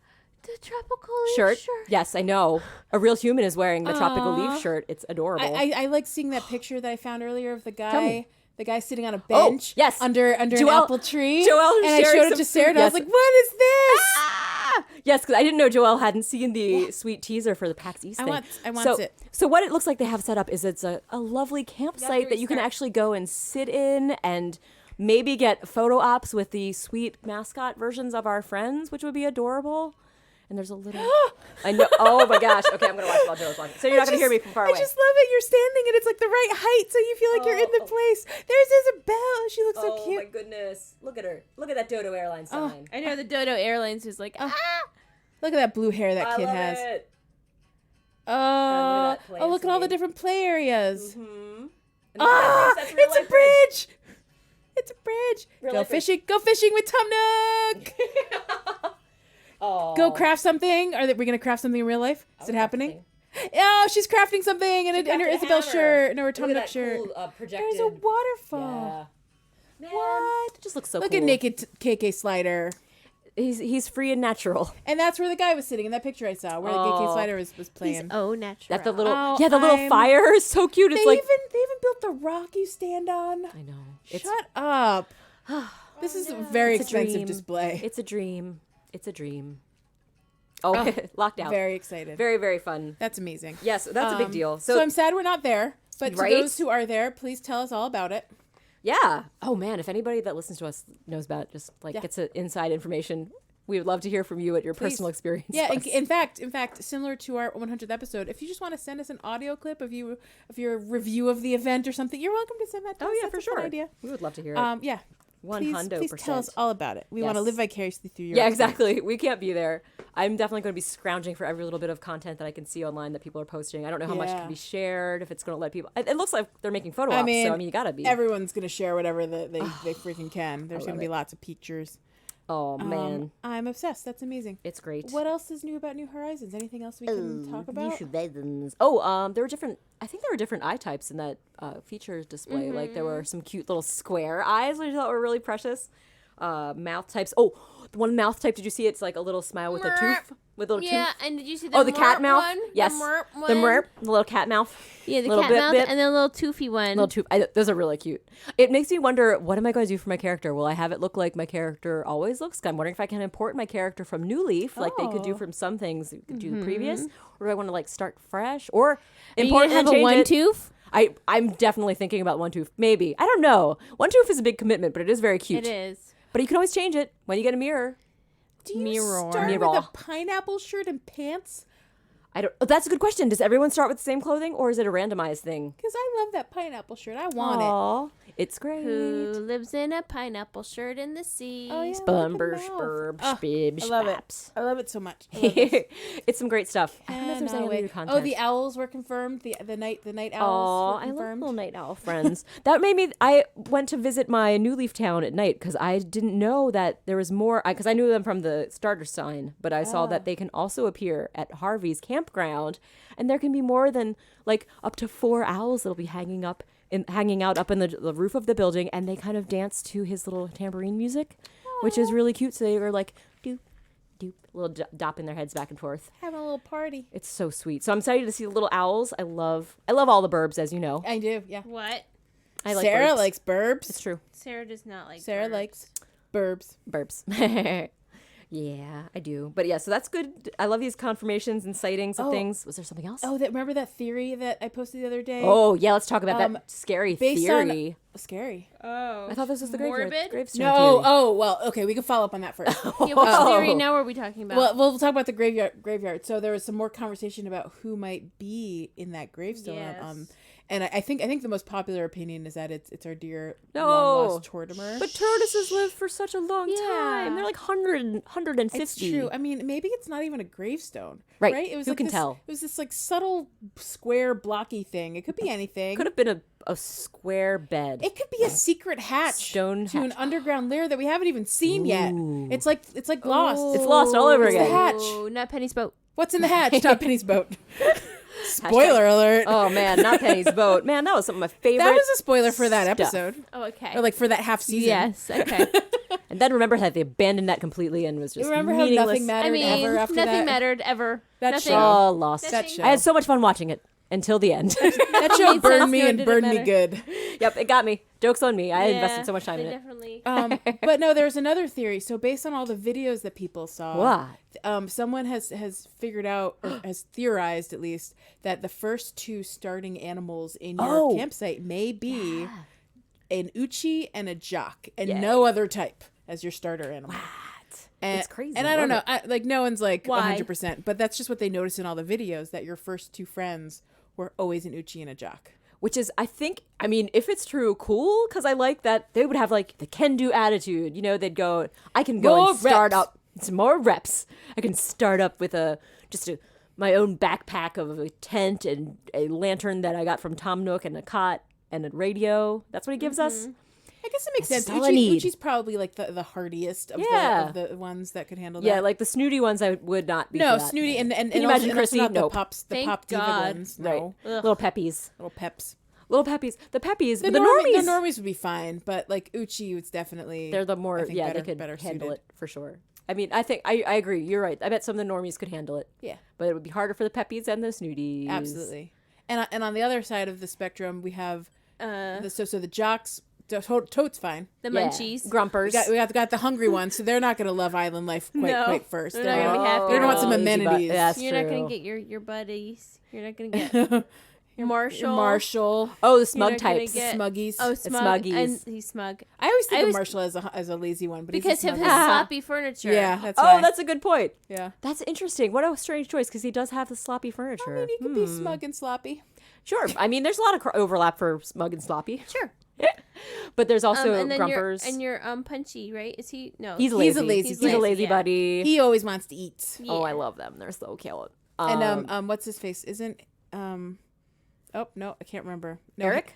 the tropical leaf Shirt. Yes, I know. A real human is wearing the tropical Aw. leaf shirt. It's adorable. I like seeing that picture that I found earlier of the Tell me. guy. The guy sitting on a Oh, bench yes. under an Joelle- apple tree. Joelle and I shared showed it some to Sarah and I was yes. like, what is this? Yes, because I didn't know Joelle hadn't seen the sweet teaser for the PAX East thing. I want so, it. So what it looks like they have set up is it's a lovely campsite that you can actually go and sit in and maybe get photo ops with the sweet mascot versions of our friends, which would be adorable. And there's a little... I know. Oh my gosh. Okay, I'm going to watch while Joelle's watching. So you're not going to hear me from far away. I just love it. You're standing and it's like the right height so you feel like you're in the place. There's Isabelle. She looks so Oh cute. my goodness. Look at her. Look at that Dodo Airlines sign. I know the Dodo Airlines is like, Look at that blue hair that I kid love has. it. Oh, that play oh, look at all the scene. different play areas. And Ah, that's real it's a life bridge. It's a bridge. Real Go life bridge. fishing. Go fishing with Tom Nook. Oh. Go craft something. Are we gonna craft something in real life? Is it happening? something. Oh, she's crafting something in her crafted a Isabelle hammer. shirt. No, her Look Tom at Nook that shirt. cool, projected. There's a waterfall. Yeah. Man, What? it just looks so Look cool. at naked KK Slider. He's free and natural. And that's where the guy was sitting in that picture I saw, where the KK Slider was he's playing. natural. That the little Oh, the little I'm- fire is so cute. They It's like even built the rock you stand on. I know. Shut up. This is a very It's a expensive dream. display. It's a dream. It's a dream. Oh, locked out. Very excited. Very, very fun. That's amazing. Yes, that's a big deal. So I'm sad we're not there, but to Right? those who are there, please tell us all about it. yeah. Oh man, if anybody that listens to us knows about it, just like Yeah. gets inside information, we would love to hear from you at your personal experience. Yeah, with us. in fact, similar to our 100th episode, if you just want to send us an audio clip of your review of the event or something, you're welcome to send that to us. Oh yeah, That's for a fun sure. idea. We would love to hear it. Yeah. Please tell us 100%. all about it. We want to Yes. live vicariously through your Yeah, experience. exactly. We can't be there. I'm definitely going to be scrounging for every little bit of content that I can see online that people are posting. I don't know how much Yeah. can be shared, if it's going to let people... It looks like they're making photo ops, I mean, so you got to be. Everyone's going to share whatever they freaking can. There's love going to be it. lots of pictures. Oh, man. I'm obsessed. That's amazing. It's great. What else is new about New Horizons? Anything else we can talk about? Oh, there were different... I think there were different eye types in that features display. Like, there were some cute little square eyes, which I thought were really precious. Mouth types. Oh, The one mouth type, did you see it's like a little smile with a tooth? With a little Yeah, tooth? and did you see the Oh, the cat merp mouth? one? Yes. The merp one? The merp, the little cat mouth. Yeah, the Little cat bip, mouth bip. and the little toothy one. Little tooth. Those are really cute. It makes me wonder, what am I going to do for my character? Will I have it look like my character always looks? I'm wondering if I can import my character from New Leaf, like they could do from some things you could do the previous, or do I want to like start fresh, or Are you import gonna and have a change one it? tooth? I'm definitely thinking about one tooth. Maybe. I don't know. One tooth is a big commitment, but it is very cute. It is. But you can always change it when you get a mirror. Do you Mirror. start Mirror. with a pineapple shirt and pants? I don't. That's a good question. Does everyone start with the same clothing, or is it a randomized thing? Because I love that pineapple shirt. I want it. Aw, it's great. Who lives in a pineapple shirt in the sea? Oh, yeah. Spumber, Look at the spurb, mouth. spib, I love it. spaps. I love it so much. I love this. It's some great stuff. I don't know if there's any Cannot other new wait. content. Oh, the owls were confirmed. The night Oh, owls were I love confirmed. little night owl friends. That made me. I went to visit my New Leaf town at night because I didn't know that there was more. Because I knew them from the starter sign, but I saw that they can also appear at Harvey's campground, and there can be more than like up to 4 owls that'll be hanging out up in the roof of the building, and they kind of dance to his little tambourine music, which is really cute. So they were like doop doop, little dopping their heads back and forth. Having a little party. It's so sweet. So I'm excited to see the little owls. I love all the burbs, as you know. I do, yeah. What? I like Sarah burbs. likes burbs. It's true. Sarah does not like Sarah birds. likes burbs. Burbs. Yeah, I do. But yeah, so that's good. I love these confirmations and sightings of things. Was there something else? Oh, remember that theory that I posted the other day? Oh, yeah, let's talk about that scary based theory. on scary. Oh. I thought this was the Morbid? gravestone No, theory. oh well, okay, we can follow up on that first. Yeah, which theory now are we talking about? Well, we'll talk about the graveyard. So there was some more conversation about who might be in that gravestone. Yes. And I think the most popular opinion is that it's our dear No. long lost Tortimer. But tortoises live for such a long Yeah. time. They're like 150. It's true. I mean, maybe it's not even a gravestone. Right. It was Who like can this, tell? It was this like subtle square blocky thing. It could be anything. Could have been a square bed. It could be a secret hatch Stone to an hatch. underground lair that we haven't even seen yet. Ooh. It's like lost. It's lost all over It's the again. hatch. Oh, not Penny's boat. What's in the hatch? Not Penny's boat. Spoiler alert. Oh man, not Penny's boat. Man, that was some of my favorite. That was a spoiler for that stuff. episode. Oh, okay. Or like for that half season. Yes, okay. And then remember how they abandoned that completely and was just You remember how meaningless. nothing mattered I mean, ever after nothing that? mattered ever. That nothing. show. Oh, lost. That show. I had so much fun watching it until the end. That show Made burned sense, me no, and didn't burned me matter. good. Yep, it got me. Joke's on me. I Yeah, invested so much time they in it. definitely. But no, there's another theory. So based on all the videos that people saw, What? someone has figured out or has theorized at least that the first two starting animals in your campsite may be an Uchi and a Jock, and no other type as your starter animal. And, It's crazy. And I I don't know, love like no one's like Why? 100%, but that's just what they noticed in all the videos, that your first two friends were always an Uchi and a Jock. Which is, I mean, if it's true, cool, because I like that they would have like the can-do attitude. You know, they'd go, I can go More and start reps. up some more reps. I can start up with my own backpack of a tent and a lantern that I got from Tom Nook and a cot and a radio. That's what he gives us. I guess it makes That's sense. all I need. Uchi's probably like the hardiest of, Yeah. the ones that could handle Yeah, that. like the snooty ones, I would not be. No, for that. snooty and Can you also- imagine and also Chrissy? not Nope. the Thank pop diva God. ones. Right. No, Little peppies. little peps. Little peppies. The peppies. The, The normies. normies. The normies would be fine, but like Uchi was definitely. They're the more, I think, yeah, better, they could better handle suited. it for sure. I mean, I think, I agree. You're right. I bet some of the normies could handle it. Yeah, But it would be harder for the peppies and the snooties. absolutely. And on the other side of the spectrum, we have The so the jocks. Toad's fine. Yeah. munchies. Grumpers. We got the hungry ones, so they're not going to love island life quite first. They're not gonna be happy. They're going to want some Oh, amenities. That's You're true. not gonna get your buddies. You're not gonna get Marshall. Marshall, Oh, the You're smug not gonna types. get- Smuggies. Oh, It's smug. Smuggies. And he's smug I always think I of was- Marshall as a lazy one, but because he's a of his smuggie. sloppy furniture. Yeah, that's Oh, why. that's a good point. Yeah. That's interesting. What a strange choice, because he does have the sloppy furniture. I mean, he could be smug and sloppy. Sure. I mean, there's a lot of overlap for smug and sloppy. Sure. But there's also and then grumpers. you're punchy, right? Is he? No. He's He's a lazy. lazy He's kid. a lazy Yeah. buddy. He always wants to eat. Yeah. Oh, I love them. They're so cute. And what's his face? Isn't oh no, I can't remember. No, Eric?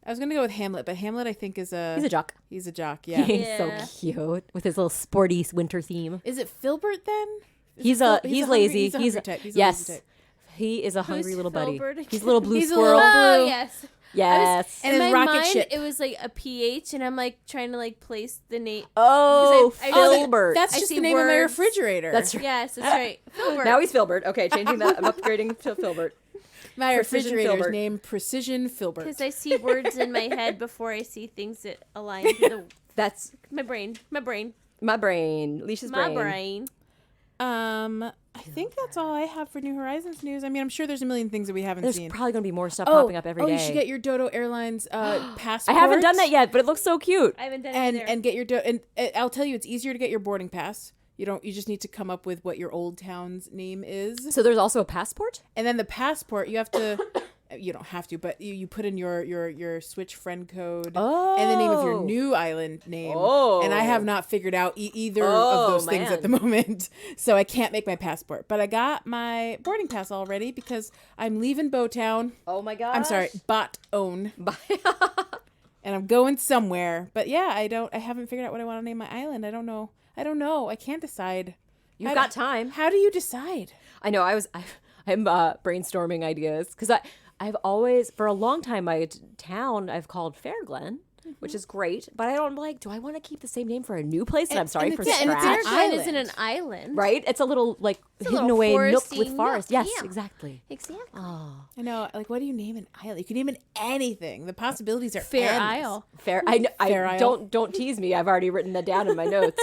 I was gonna go with Hamlet, but Hamlet I think is a He's a jock. He's a jock. Yeah. He's Yeah. so cute with his little sporty winter theme. Is it Filbert then? He's hungry- lazy. He's a hungry type. He's a yes. lazy type. He is a hungry Who's little buddy. Filbert He's a little blue He's a squirrel. little- Oh Blue. yes. Yes. And In his my rocket mind, ship. it was like a PH, and I'm like trying to like place the name. Oh, 'Cause I really- Filbert. That's I just see the name of my words. refrigerator. That's right. Yes, that's right. Filbert. Now he's Filbert. Okay, changing that. I'm upgrading to Filbert. my Precision refrigerator's Filbert. named Precision Filbert. Because I see words in my head before I see things that align with That's my brain. my brain. Leisha's My brain. brain. I think that's all I have for New Horizons news. I mean, I'm sure there's a million things that we haven't There's seen. probably gonna be more stuff popping up every day. You should get your Dodo Airlines passport. I haven't done that yet, but it looks so cute. I haven't done it And either. and get your and I'll tell you, it's easier to get your boarding pass. You just need to come up with what your old town's name is, So there's also a passport? and then the passport you have to. You don't have to, but you put in your Switch friend code and the name of your new island name. And I have not figured out either of those things at the moment, so I can't make my passport. But I got my boarding pass already because I'm leaving Bowtown. Oh my gosh. I'm sorry, Bot-own. And I'm going somewhere. But yeah, I haven't figured out what I want to name my island. I don't know. I can't decide. You've got time. How do you decide? I know. I'm brainstorming ideas because I've always, for a long time, my town I've called Fairglen, which is great. But I don't do I want to keep the same name for a new place that I'm starting and from it's- and it's scratch? an Fairglen isn't island. an island. Right? It's a little hidden little away nook foresty with forest. nook, Yes, yeah. exactly. Exactly. Oh, I know. Like, what do you name an island? You can name it anything. The possibilities are Fair endless. Isle. Fair Isle. don't tease me. I've already written that down in my notes.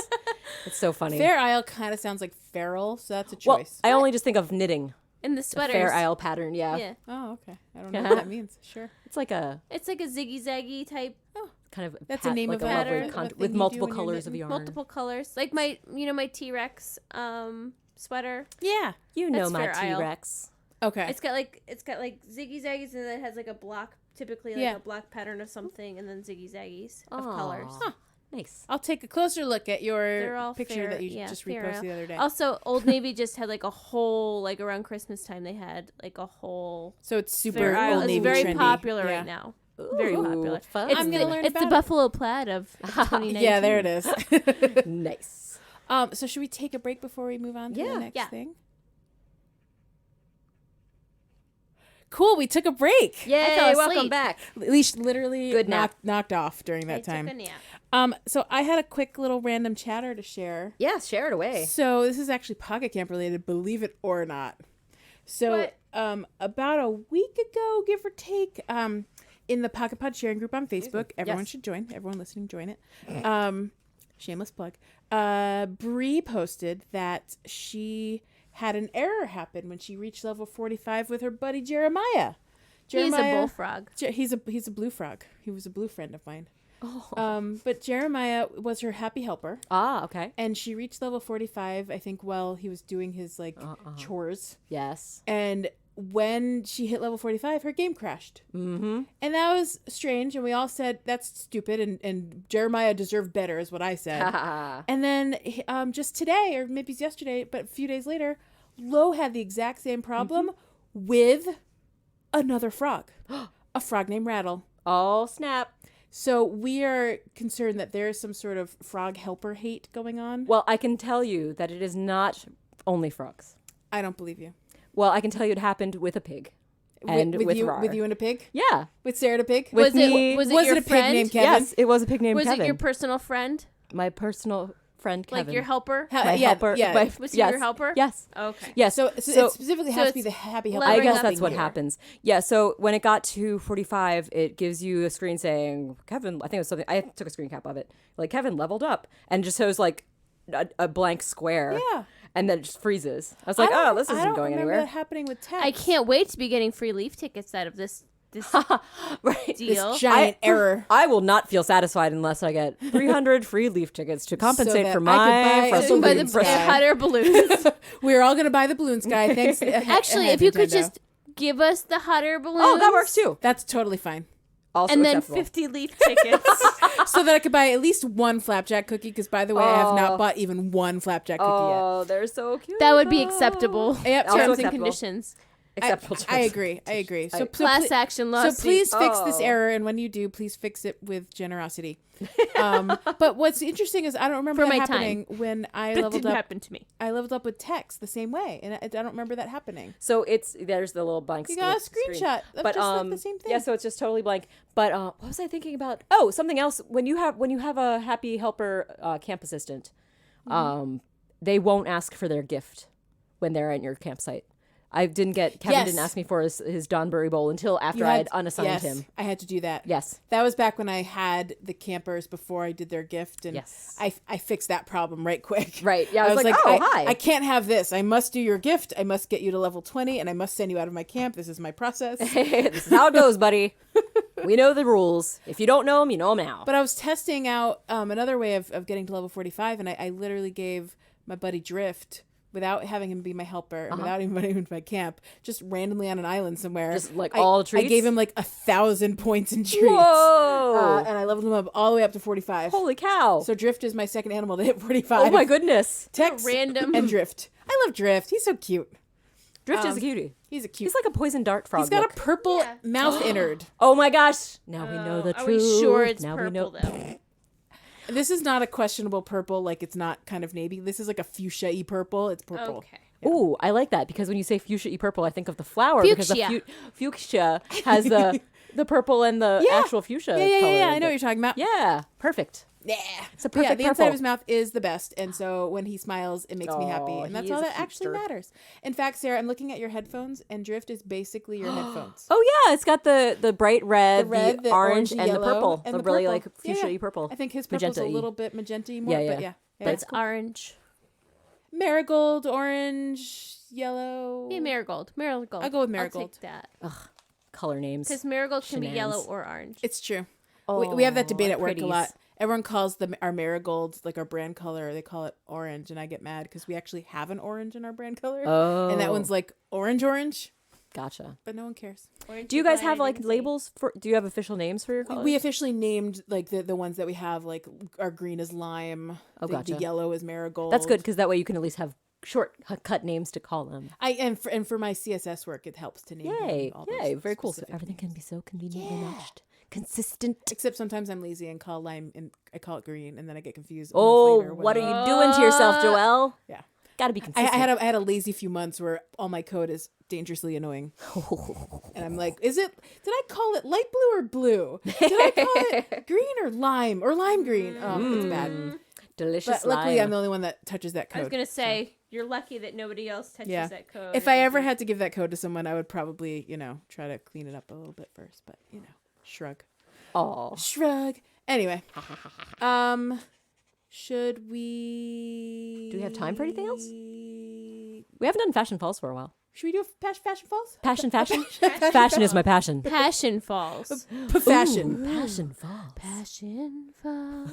It's so funny. Fair Isle kind of sounds like feral, so that's a well, choice. I only just think of knitting. And the The sweaters. Fair Isle pattern, yeah. Yeah. Oh, okay. I don't know what that means. Sure. It's like a It's like a ziggy-zaggy type. kind of That's a name like of a a lovely pattern. of a thing with you multiple do when you're colors of knitting. yarn. Multiple colors. Like my T-Rex sweater. Yeah. You know That's my Fair Isle. T-Rex. Okay. It's got like ziggy-zaggies, and then it has like a block, typically like Yeah. a block pattern of something, and then ziggy-zaggies Aw. of colors. Huh. Nice. I'll take a closer look at They're your all picture fair, that you yeah, just fair reposted Isle. the other day. Also, Old Navy just had like a whole, like around Christmas time, they had like a whole So it's super Fair Isle. Old It's Navy very trendy. popular Yeah. right now. Very Ooh, popular. fun. It's I'm gonna learn It's the about it. buffalo plaid of 2019. Yeah, there it is. Nice. So should we take a break before we move on to Yeah. the next Yeah. thing? Cool, we took a break. Yay, fell welcome asleep. back. Leash literally Good nap. knocked off during I that time. took a nap. So I had a quick little random chatter to share. Yeah, share it away. So this is actually Pocket Camp related, believe it or not. So What? about a week ago, give or take, in the Pocket Pod sharing group on Facebook, everyone Yes. should join. Everyone listening, join it. Shameless plug. Bree posted that she had an error happen when she reached level 45 with her buddy Jeremiah. He's a bullfrog. He's a blue frog. He was a blue friend of mine. But Jeremiah was her happy helper. Ah, okay. And she reached level 45, I think, while he was doing his chores. Yes. And when she hit level 45, her game crashed. Mm-hmm. And that was strange. And we all said, that's stupid. And Jeremiah deserved better, is what I said. And then just today, or maybe it's yesterday, but a few days later, Lo had the exact same problem with another frog. A frog named Rattle. Oh, snap. So we are concerned that there is some sort of frog helper hate going on. Well, I can tell you that it is not only frogs. I don't believe you. Well, I can tell you it happened with a pig. And with you, Rar. with you and a pig? Yeah. With Sarah the pig? With me. Was it Was your it a pig friend? named Kevin? Yes, it was a pig named Was Kevin. it your personal friend? My personal friend Kevin. Like your helper? My yeah, helper. yeah. my- Was he yes. your helper? Yes. Okay. Yes. So, it specifically has to be it's the happy helper. I leveling guess up that's what here. happens. Yeah, so when it got to 45, it gives you a screen saying, Kevin, I think it was something, I took a screen cap of it, like, Kevin leveled up, and just shows, like, a blank square. Yeah. And then it just freezes. I was like, oh, this I isn't don't going remember anywhere. that happening with text. I can't wait to be getting free leaf tickets out of this Right. deal. Giant error. I will not feel satisfied unless I get 300 free leaf tickets to compensate that for I my could buy frustration. By balloon the sky. hot air balloons. We're all going to buy the balloon sky. Thanks. Actually, if you could just give us the hot air balloons. Oh, that works too. That's totally fine. Also And then acceptable. 50 leaf tickets. So that I could buy at least one flapjack cookie, because by the way, I have Oh. not bought even one flapjack cookie Oh, they're so cute. That would be acceptable. Yep, Terms also and acceptable. conditions. acceptable. I agree. I agree. So, Class action lawsuit. So please fix this Oh. error, and when you do, please fix it with generosity. But what's interesting is I don't remember For that my happening when I That leveled didn't up. happen to me. I leveled up with text the same way, and I don't remember that happening. So there's the little blank. You got a screen. screenshot of But just like the same thing. yeah, so it's just totally blank. But what was I thinking about? Oh, something else. When you have a happy helper camp assistant, they won't ask for their gift when they're at your campsite. Kevin didn't ask me for his Donbury bowl until after I had unassigned him. I had to do that. Yes. That was back when I had the campers before I did their gift, and Yes. I fixed that problem right quick. Right. Yeah, I was like, oh, hi. I can't have this. I must do your gift. I must get you to level 20, and I must send you out of my camp. This is my process. This is how it goes, buddy. We know the rules. If you don't know them, you know them now. But I was testing out another way of getting to level 45, and I literally gave my buddy Drift, without having him be my helper and without even putting him into my camp, just randomly on an island somewhere. Just like all treats? I gave him like 1,000 points in treats. Whoa! And I leveled him up all the way up to 45. Holy cow! So Drift is my second animal to hit 45. Oh my goodness! Tex Random. and Drift. I love Drift. He's so cute. Drift is a cutie. He's a cute. He's like a poison dart frog. He's got look. a purple Yeah. mouth innard. Oh my gosh! Now we know the Are truth. we sure it's now purple, we know. though? This is not a questionable purple. Like, it's not kind of navy. This is like a fuchsia-y purple. It's purple. Okay. Ooh, I like that because when you say fuchsia-y purple, I think of the flower because the Fuchsia. fuchsia has the purple and the Yeah. actual fuchsia. Yeah. color. I know what you're talking about. Yeah, perfect. Yeah. It's a But yeah, perfect the inside of purple. his mouth is the best. And so when he smiles, it makes me happy. Oh, And that's he all is a that actually cutester. matters. In fact, Sarah, I'm looking at your headphones, and Drift is basically your headphones. Oh yeah, it's got the bright red, The orange, and the yellow, purple. and the the really purple. like Yeah, fuchsia-y yeah. purple. I think his purple's a Magenta-y. little bit magenta-y more, Yeah, but yeah. yeah. But it's orange. Marigold, orange, yellow. Yeah, marigold. Marigold. I'll go with I'll marigold. take that. Color names. Because marigold can be Shenanans. yellow or orange. It's true. We have that debate at work pretties. a lot. Everyone calls our marigold, like our brand color, they call it orange, and I get mad because we actually have an orange in our brand color. Oh. And that one's like orange, Gotcha. but no one cares. Orange Do you is guys what have I like didn't say. labels for? Do you have official names for your colors? We officially named like the ones that we have, like our green is lime, Oh, the gotcha. yellow is marigold. That's good because that way you can at least have short cut names to call them. And for my CSS work, it helps to name them Yay! all those Yay! Very cool. So specific everything names. can be so conveniently matched, consistent. Except sometimes I'm lazy and call lime and I call it green, and then I get confused. a Oh, month later when what are I- you doing to yourself, Joelle? Yeah. Gotta be I consistent. had a lazy few months where all my code is dangerously annoying, and I'm like, did I call it light blue or blue? Did I call it green or lime green? Oh, it's bad. Delicious. But luckily, lime. I'm the only one that touches that I was code. going to say, you're lucky that nobody else touches Yeah. that code. If I ever had to give that code to someone, I would probably, try to clean it up a little bit first. But shrug. Aw. Shrug. Anyway, should we? Do we have time for anything else? Should We haven't done fashion falls for a while. we do a fashion falls? Fashion. Fashion is my passion. Passion falls. Fashion. Passion falls. Passion falls.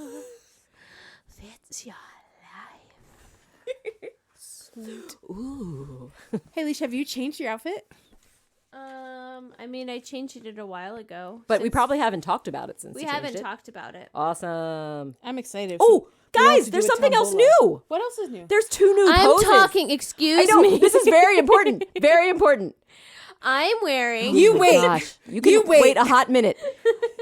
Fits your life. Ooh. Hey, Leash, have you changed your outfit? I mean, I changed it a while ago. But we since probably haven't talked about it since we you haven't changed it. talked about it. Awesome. I'm excited. Oh, We want guys, to there's do a something else tombola. new. What else is new? There's 2 new I'm poses. talking. I Excuse know. me. This is very important. Very important. I'm wearing. You Oh my wait. gosh. You can wait a hot minute.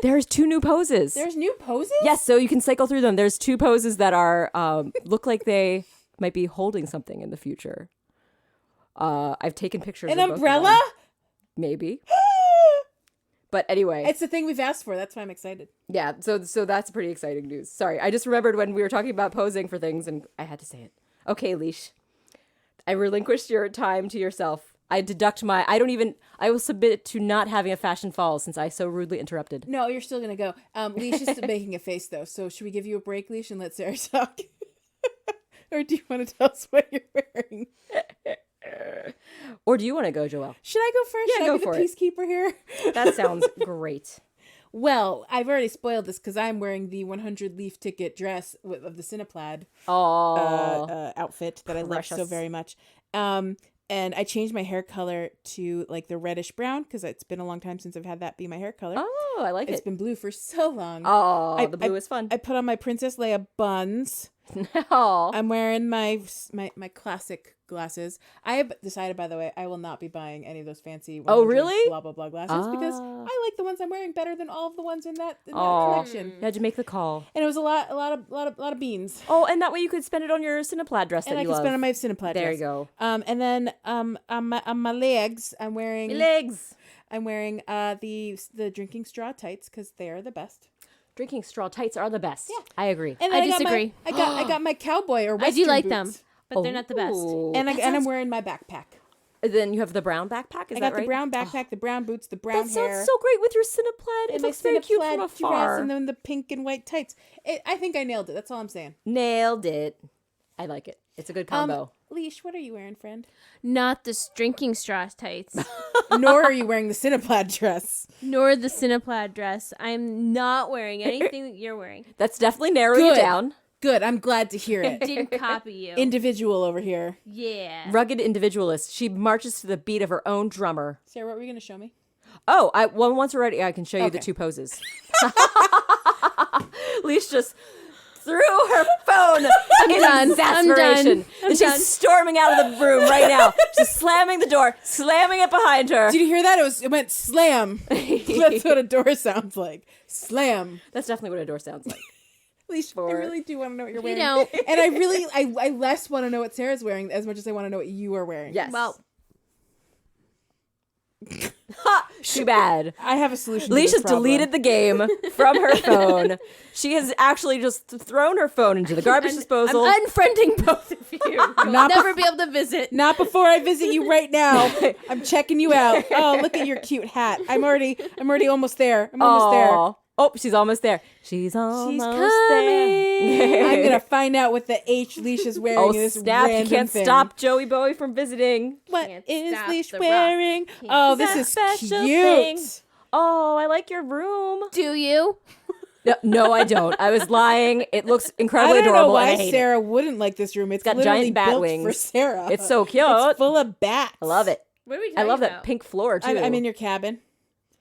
There's 2 new poses. There's new poses? Yes, so you can cycle through them. There's 2 poses that are look like they might be holding something in the future. I've taken pictures. An of both of umbrella? them. Maybe. But anyway, It's the thing we've asked for. That's why I'm excited. yeah. So that's pretty exciting news. Sorry, I just remembered when we were talking about posing for things, and I had to say it. Okay, Leash. I relinquished your time to yourself. I deduct my. I will submit to not having a fashion fall since I so rudely interrupted. No, you're still going to go. Leash is making a face, though. So should we give you a break, Leash, and let Sarah talk? Or do you want to tell us what you're wearing? Or do you want to go, Joelle? Should I go first? Yeah, Should go I be for the it. peacekeeper here? That sounds great. Well, I've already spoiled this because I'm wearing the 100 leaf ticket dress of the Cinna-plaid Oh, outfit that I love so precious. very much. And I changed my hair color to like the reddish brown because it's been a long time since I've had that be my hair color. oh, I like It's it. been blue for so long. Oh, the blue is fun. I put on my Princess Leia buns. No. I'm wearing my classic glasses. I have decided, by the way, I will not be buying any of those fancy. Oh, 100 really? Blah blah blah glasses because Ah. I like the ones I'm wearing better than all of the ones in that Oh, collection. you had to make the call. And it was a lot of beans. Oh, and that way you could spend it on your Cinna-plaid dress And that I you can love. spend on my Cinna-plaid There dress. you go. And then on my legs, I'm wearing Legs. I'm wearing the drinking straw tights because they're the best. Drinking straw tights are the best. Yeah. I agree. And I then disagree. I got my cowboy or I Western do like boots. them, but they're not the best. Ooh. And That I'm sounds- wearing my backpack. Then you have the brown backpack. Is I that got right? the brown backpack, the brown boots, the brown That hair. sounds so great with your Cinna-plaid. It and my looks very cute Cinna-plaid from dress, afar. and then the pink and white tights. I think I nailed it. That's all I'm saying. Nailed it. I like it. It's a good combo. Leash, what are you wearing, friend? Not the drinking straw tights, Nor are you wearing the Cinna-plaid dress. nor the Cinna-plaid dress. I'm not wearing anything that you're wearing. That's definitely narrowing it Good. down. Good. I'm glad to hear it. Didn't copy you. Individual over here. Yeah. Rugged individualist. She marches to the beat of her own drummer. Sarah, what were you going to show me? Oh, once we're ready, I can show you the Okay. two poses. Leash just threw her phone in done. exasperation. I'm And done. she's storming out of the room right now. Just slamming the door, slamming it behind her. Did you hear that? It went slam. That's what a door sounds like. Slam. That's definitely what a door sounds like. Leash, I really do want to know what you're wearing. don't. And I less want to know what Sarah's wearing as much as I want to know what you are wearing. Yes. Well, Too bad. I have a solution. Leash to has this problem. deleted the game from her phone. She has actually just thrown her phone into the garbage disposal. I'm unfriending both of you. You'll Not never be able to visit. Not before I visit you right now. I'm checking you out. Oh, look at your cute hat. I'm already almost there. I'm almost there. Aw. Oh, she's almost there. She's almost there. I'm gonna find out what the H Leash is wearing. Oh, in this snap. You random can't thing. stop Joey Bowie from visiting. What Can't is stop Leash the rock. wearing? Oh, this That is special cute. thing. Oh, I like your room. Do you? No, I don't. I was lying. It looks I incredibly don't know adorable. and I why hate Sarah wouldn't like this room. It's got literally giant bat built wings. for Sarah. It's so cute. It's full of bats. I love it. What are we I talking love about? that pink floor, too. I'm in your cabin.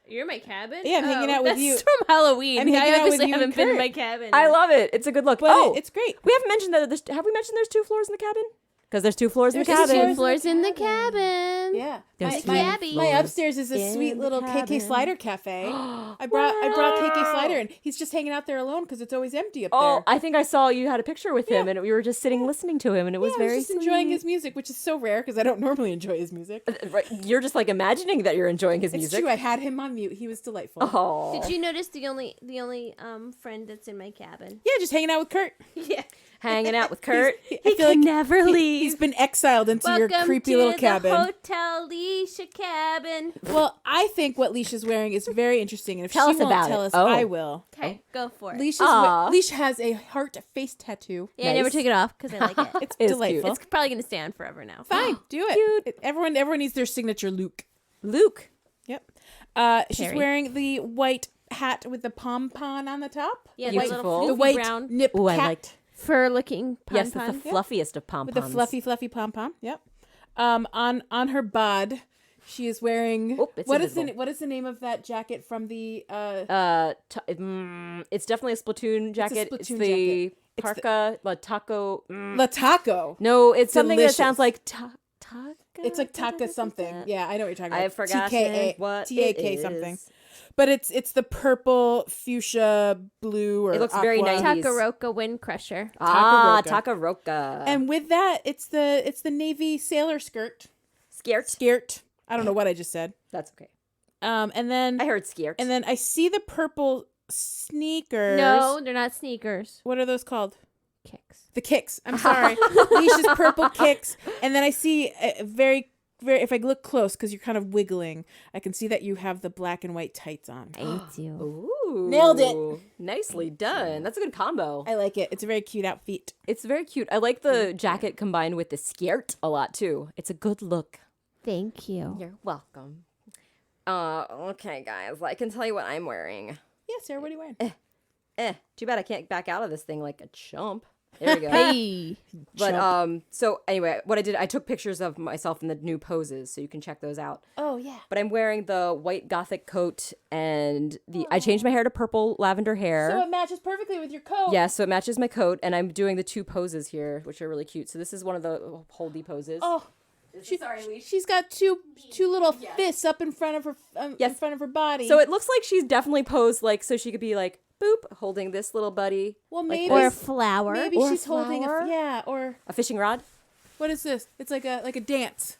You're in my cabin? Yeah, I'm hanging out with that's you. from Halloween. I'm hanging I out with obviously you and haven't been in Kurt. my cabin. I love it. It's a good look. But oh, it's great. we haven't mentioned that. Have we mentioned there's 2 floors in the cabin? Because there's 2 floors in the There's cabin. Two floors in the cabin. Yeah. There's My 2 cabby. My upstairs is a in sweet the little KK cabin. Slider cafe. I brought KK Slider, and he's just hanging out there alone because it's always empty up Oh, there. I think I saw you had a picture with him, and we were just sitting listening to him, and it was I very was just enjoying sweet. his music, which is so rare because I don't normally enjoy his music. Right, you're just like imagining that you're enjoying his It's music. true. I had him on mute. He was delightful. Oh, Did you notice the only friend that's in my cabin? Yeah, just hanging out with Kurt. Yeah. hanging out with Kurt. I feel like never leave. he's been exiled into your Welcome creepy to little the cabin. Hotel Leisha cabin. Well, I think what Leash is wearing is very interesting, and if Tell she us won't about tell it. us, Oh. I will. Okay, go for it. Aw. Leash has a heart face tattoo. Yeah, I never Nice. took it off because I like it. It's It's delightful. cute. It's probably gonna stay on forever now. Fine, do it. Everyone needs their signature Luke. Luke. Yep. She's Perry. wearing the white hat with the pom-pom on the top. Yeah, the the white, little the floofy white brown nip Oh, I cap liked. fur-looking Yes, pom that's the fluffiest of pom with the fluffy pom-pom. Yep. On her bod, she is wearing. Oh, it's what is invisible. the name of that jacket from the? It's definitely a Splatoon jacket. It's Splatoon the jacket. It's parka, la taco. La Taco. No, it's something that Delicious. sounds like taka. It's like Taka something. Yeah, I know what you're talking about. I've forgotten TKA, what TAK it something. is. But it's the purple fuchsia blue or It looks very aqua. 90s. Takaroka Wind Crusher. Takaroka. And with that, it's the navy sailor skirt. Skirt. I don't know what I just said. That's okay. And then I heard skirt. and then I see the purple sneakers. No, they're not sneakers. What are those called? Kicks. The kicks. I'm sorry. Leash's purple kicks. And then I see a very if I look close, because you're kind of wiggling, I can see that you have the black and white tights on. Thank you. Ooh. Nailed it. Nicely done. That's a good combo. I like it. It's a very cute outfit. It's very cute. I like the jacket combined with the skirt a lot too. It's a good look. Thank you. You're welcome. Okay, guys. I can tell you what I'm wearing. Yeah, Sarah, what are you wearing? Too bad I can't back out of this thing like a chump. There we go. Hey. But so anyway, what I did, I took pictures of myself in the new poses, so you can check those out. Oh yeah. But I'm wearing the white gothic coat, and I changed my hair to purple lavender hair. So it matches perfectly with your coat. Yeah, so it matches my coat, and I'm doing the 2 poses here, which are really cute. So this is one of the holdy poses. Oh. She's got two little fists up in front of her in front of her body. So it looks like she's definitely posed like so she could be like boop holding this little buddy. well, like maybe Or a flower. maybe Or a she's holding flower. or A fishing rod. what is this? It's like a dance.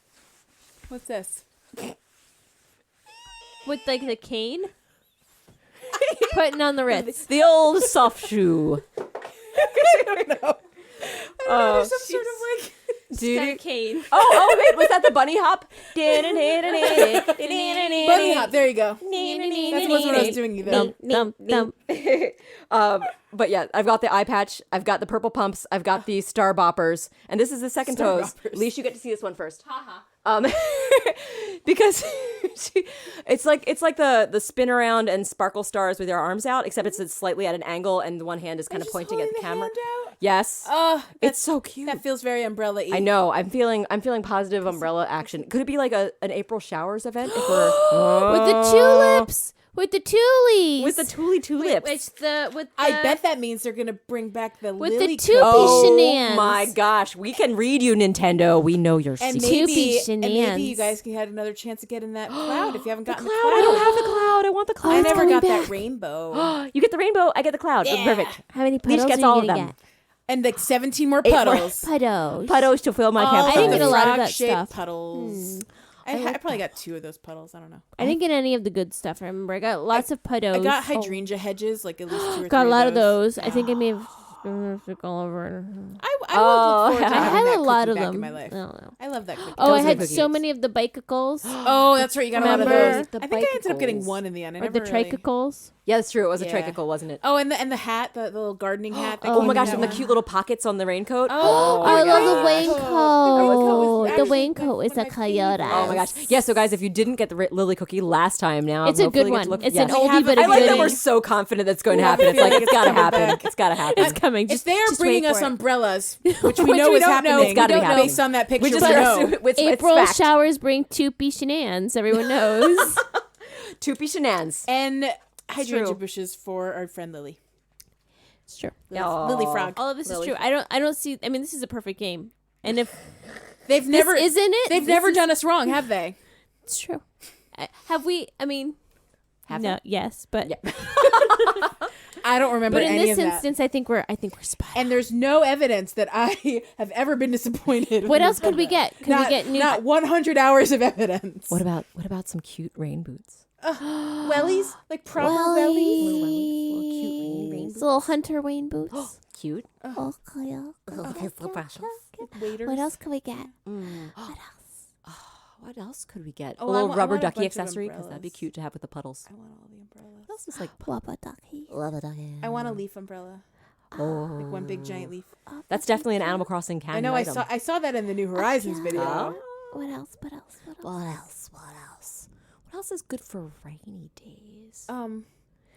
What's this? With like the cane. Putting on the Ritz. The old soft shoe. There's some sort of like Got a cane. Oh, wait, was that the bunny hop? bunny hop. There you go. That wasn't what I was doing either. But yeah, I've got the eye patch, I've got the purple pumps, I've got the star boppers, and this is the second Star pose. boppers. At least you get to see this one first. Because it's like the spin around and sparkle stars with your arms out, except it's slightly at an angle, and the one hand is kind of she's pointing at holding the the camera. hand out? Yes, Oh, it's so cute. that feels very umbrella-y. I know. I'm feeling positive umbrella action. Could it be like an April showers event if we're With the tulips. With the tulies. with the tulips? I bet that means they're gonna bring back the With lily the tupie-shenans. Oh my gosh, we can read you, Nintendo. We know your and secret. maybe you guys can had another chance to get in that cloud if you haven't gotten the Cloud. cloud. I don't have the cloud. I want the cloud. I never coming got that back. rainbow. You get the rainbow. I get the cloud. Perfect. How many Leash puddles gets are you all of gonna them. get? And like 17 more more. puddles. Puddles. Puddles to fill my Oh, campfire. I didn't get a lot of that frog-shaped stuff. puddles. I probably got 2 of those puddles. I don't know. I didn't get any of the good stuff. I remember I got lots of puddles. I got hydrangea hedges, like at least 2 or 3. Got a lot of those. I think I may have all over. I would look forward to I having had that a lot cookie of back them. in my life. I don't know. I love that cookie. Oh, I Those are had the so cookies. many of the bicicles Oh, that's right. You got a lot of Remember? those. The I think I ended up getting bicicles. 1 in the end. I or never the really... tricycles. Yeah, that's true. It was a Yeah. tricycle, wasn't it? Oh, and the hat, the little gardening hat. that Oh came my in gosh, that and the one. cute little pockets on the raincoat. Oh, I love the God. raincoat. Actually, The raincoat is one a of my favorites. coyote. Oh my gosh. Yeah, so guys, if you didn't get the Lily cookie last time now, It's a hopefully good you get to one. look- It's yes. an oldie but a I like that goodie. we're so confident that's going to We have happen. a It's like, feeling it's got to it's coming happen. back. It's got to happen. It's coming. If they are just bringing wait us for it. umbrellas, which we Which know we is don't happening, know. It's gotta be happening. based on that We picture, just we assume know. it's April fact. showers bring tupie-shenans. Everyone knows. Tupie-shenans. And hydrangea true. bushes for our friend Lily. It's true. Lily Frog. All of this Really? is true. I don't see. I mean, this is a perfect game. And if They've never, isn't it? They've This never is- done us wrong, have they? it's true. Have we? I mean, Have no. they? Yes, but Yeah. I don't remember but in any this of that. instance, I think we're spot. And there's no evidence that I have ever been disappointed. What when else we've done could we that. get? Could not, we get new Not 100 hours of evidence. What about some cute rain boots? wellies? Like proper wellies? little Hunter Wayne boots? Cute. Oh, yeah. Waiters? What else could we get? What else could we get? Oh, a I little want- I rubber want a ducky bunch of accessory because that'd be umbrellas. cute to have with the puddles. I want all the umbrellas. What else is like Rubber ducky. I want a leaf umbrella. oh, Like one big giant leaf. that's definitely an Animal Crossing canon I know. item. I saw that in the New Horizons video. What else? What else? What else? What else is good for rainy days?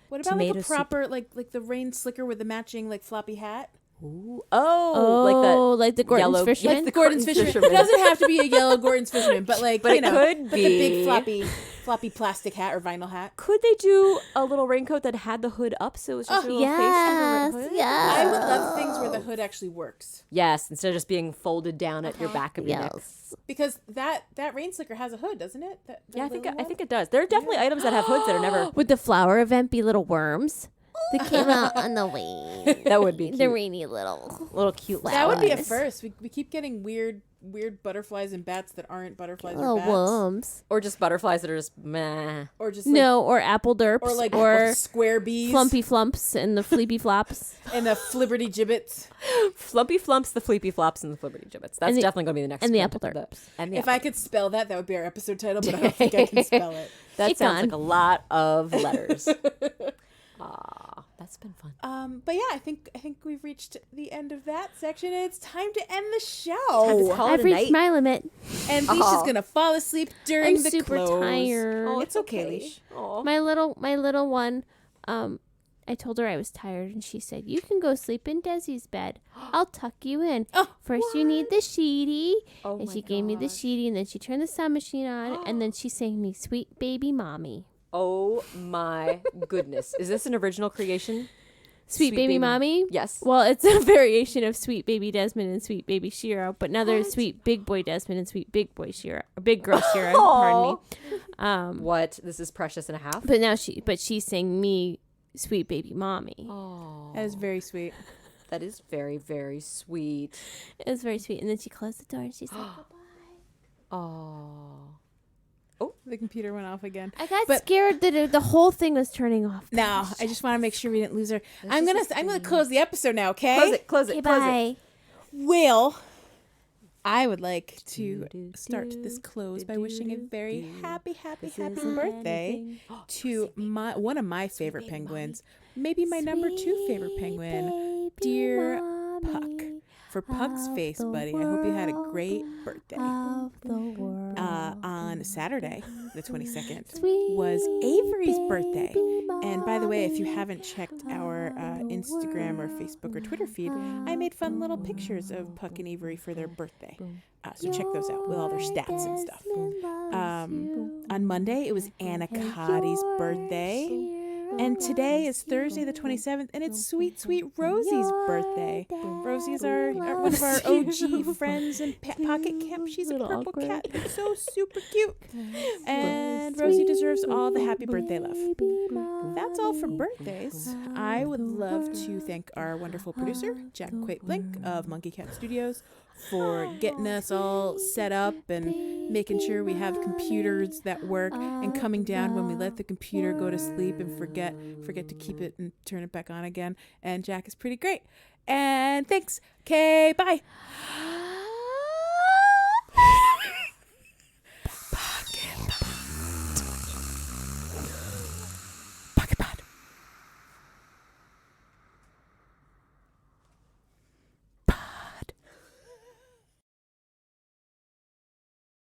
What about Tomato like a soup. proper like the rain slicker with the matching like floppy hat? Ooh. Oh, like that. like the Gordon's yellow- fisherman. Like the Gordon's fisherman. It doesn't have to be a yellow Gordon's fisherman, but like But you it know, could but the big be. floppy plastic hat or vinyl hat. Could they do a little raincoat that had the hood up so it was just a little face yes, under a hood? yes. I would love things where the hood actually works Yes, instead of just being folded down at your back of your neck. Yes. because that rain slicker has a hood, doesn't it? That Yeah, I think little one? it does. There are definitely items that have hoods that are never. Would the flower event be little worms that came out on the rain? That would be The cute. rainy little. Little cute. That would be a flowers. first. We keep getting weird butterflies and bats that aren't butterflies or Little bats, worms. Or just butterflies that are just meh. or just like, No, or apple derps. or like or square bees, flumpy flumps and the fleepy flops. and the flibberty gibbets. Flumpy flumps, the fleepy flops, and the flibberty gibbets. That's And the- definitely going to be the next. and the one. apple derps. And the If apple I could spell that, that would be our episode title. But I don't think I can spell it. That It's sounds on. like a lot of letters. That's been fun. But yeah, I think we've reached the end of that section. It's time to end the Time to show. call it I've a reached night. my limit. And Leisha's gonna fall asleep during I'm the super close. tired. Oh, it's okay, Leash. Aw. My little one. I told her I was tired, and she said, "You can go sleep in Desi's bed. I'll tuck you in. First, you need the sheetie." Oh And my she gave me the gosh. sheetie, and then she turned the sound machine on, and then she sang me "Sweet Baby Mommy." Oh my goodness. Is this an original creation? Sweet Baby Mommy? Yes. Well, it's a variation of Sweet Baby Desmond and Sweet Baby Shiro, but now there's Sweet Big Boy Desmond and Sweet Big Boy Shiro, or Big Girl Shiro, pardon me. What? This is precious and a half? But now she sang me Sweet Baby Mommy. Oh. That is very sweet. That is very, very sweet. It was very sweet. And then she closed the door and she said goodbye. Oh. The computer went off again. I got scared that the whole thing was turning off. Now, I just want to make sure we didn't lose her. I'm gonna close the episode now, okay? Close it, Okay, close it. bye. Well, I would like to start this close by wishing a very happy birthday to one of my favorite penguins, maybe my number 2 favorite penguin, dear Puck. For Puck's face, buddy, I hope you had a great birthday. On Saturday, the 22nd, was Avery's birthday. And by the way, if you haven't checked our Instagram or Facebook or Twitter feed, I made fun little pictures of Puck and Avery for their birthday. So check those out with all their stats and stuff. On Monday, it was Anna Cotty's birthday. And today is Thursday the 27th, and it's sweet, sweet Rosie's birthday. Rosie's one of our OG friends in Pocket Camp. She's a purple cat. It's so super cute. And Rosie deserves all the happy birthday love. That's all for birthdays. I would love to thank our wonderful producer, Jack Quaid-Blink of Monkey Cat Studios, for getting us all set up and making sure we have computers that work and coming down when we let the computer go to sleep and forget to keep it and turn it back on again. And Jack is pretty great. And thanks. Okay, bye.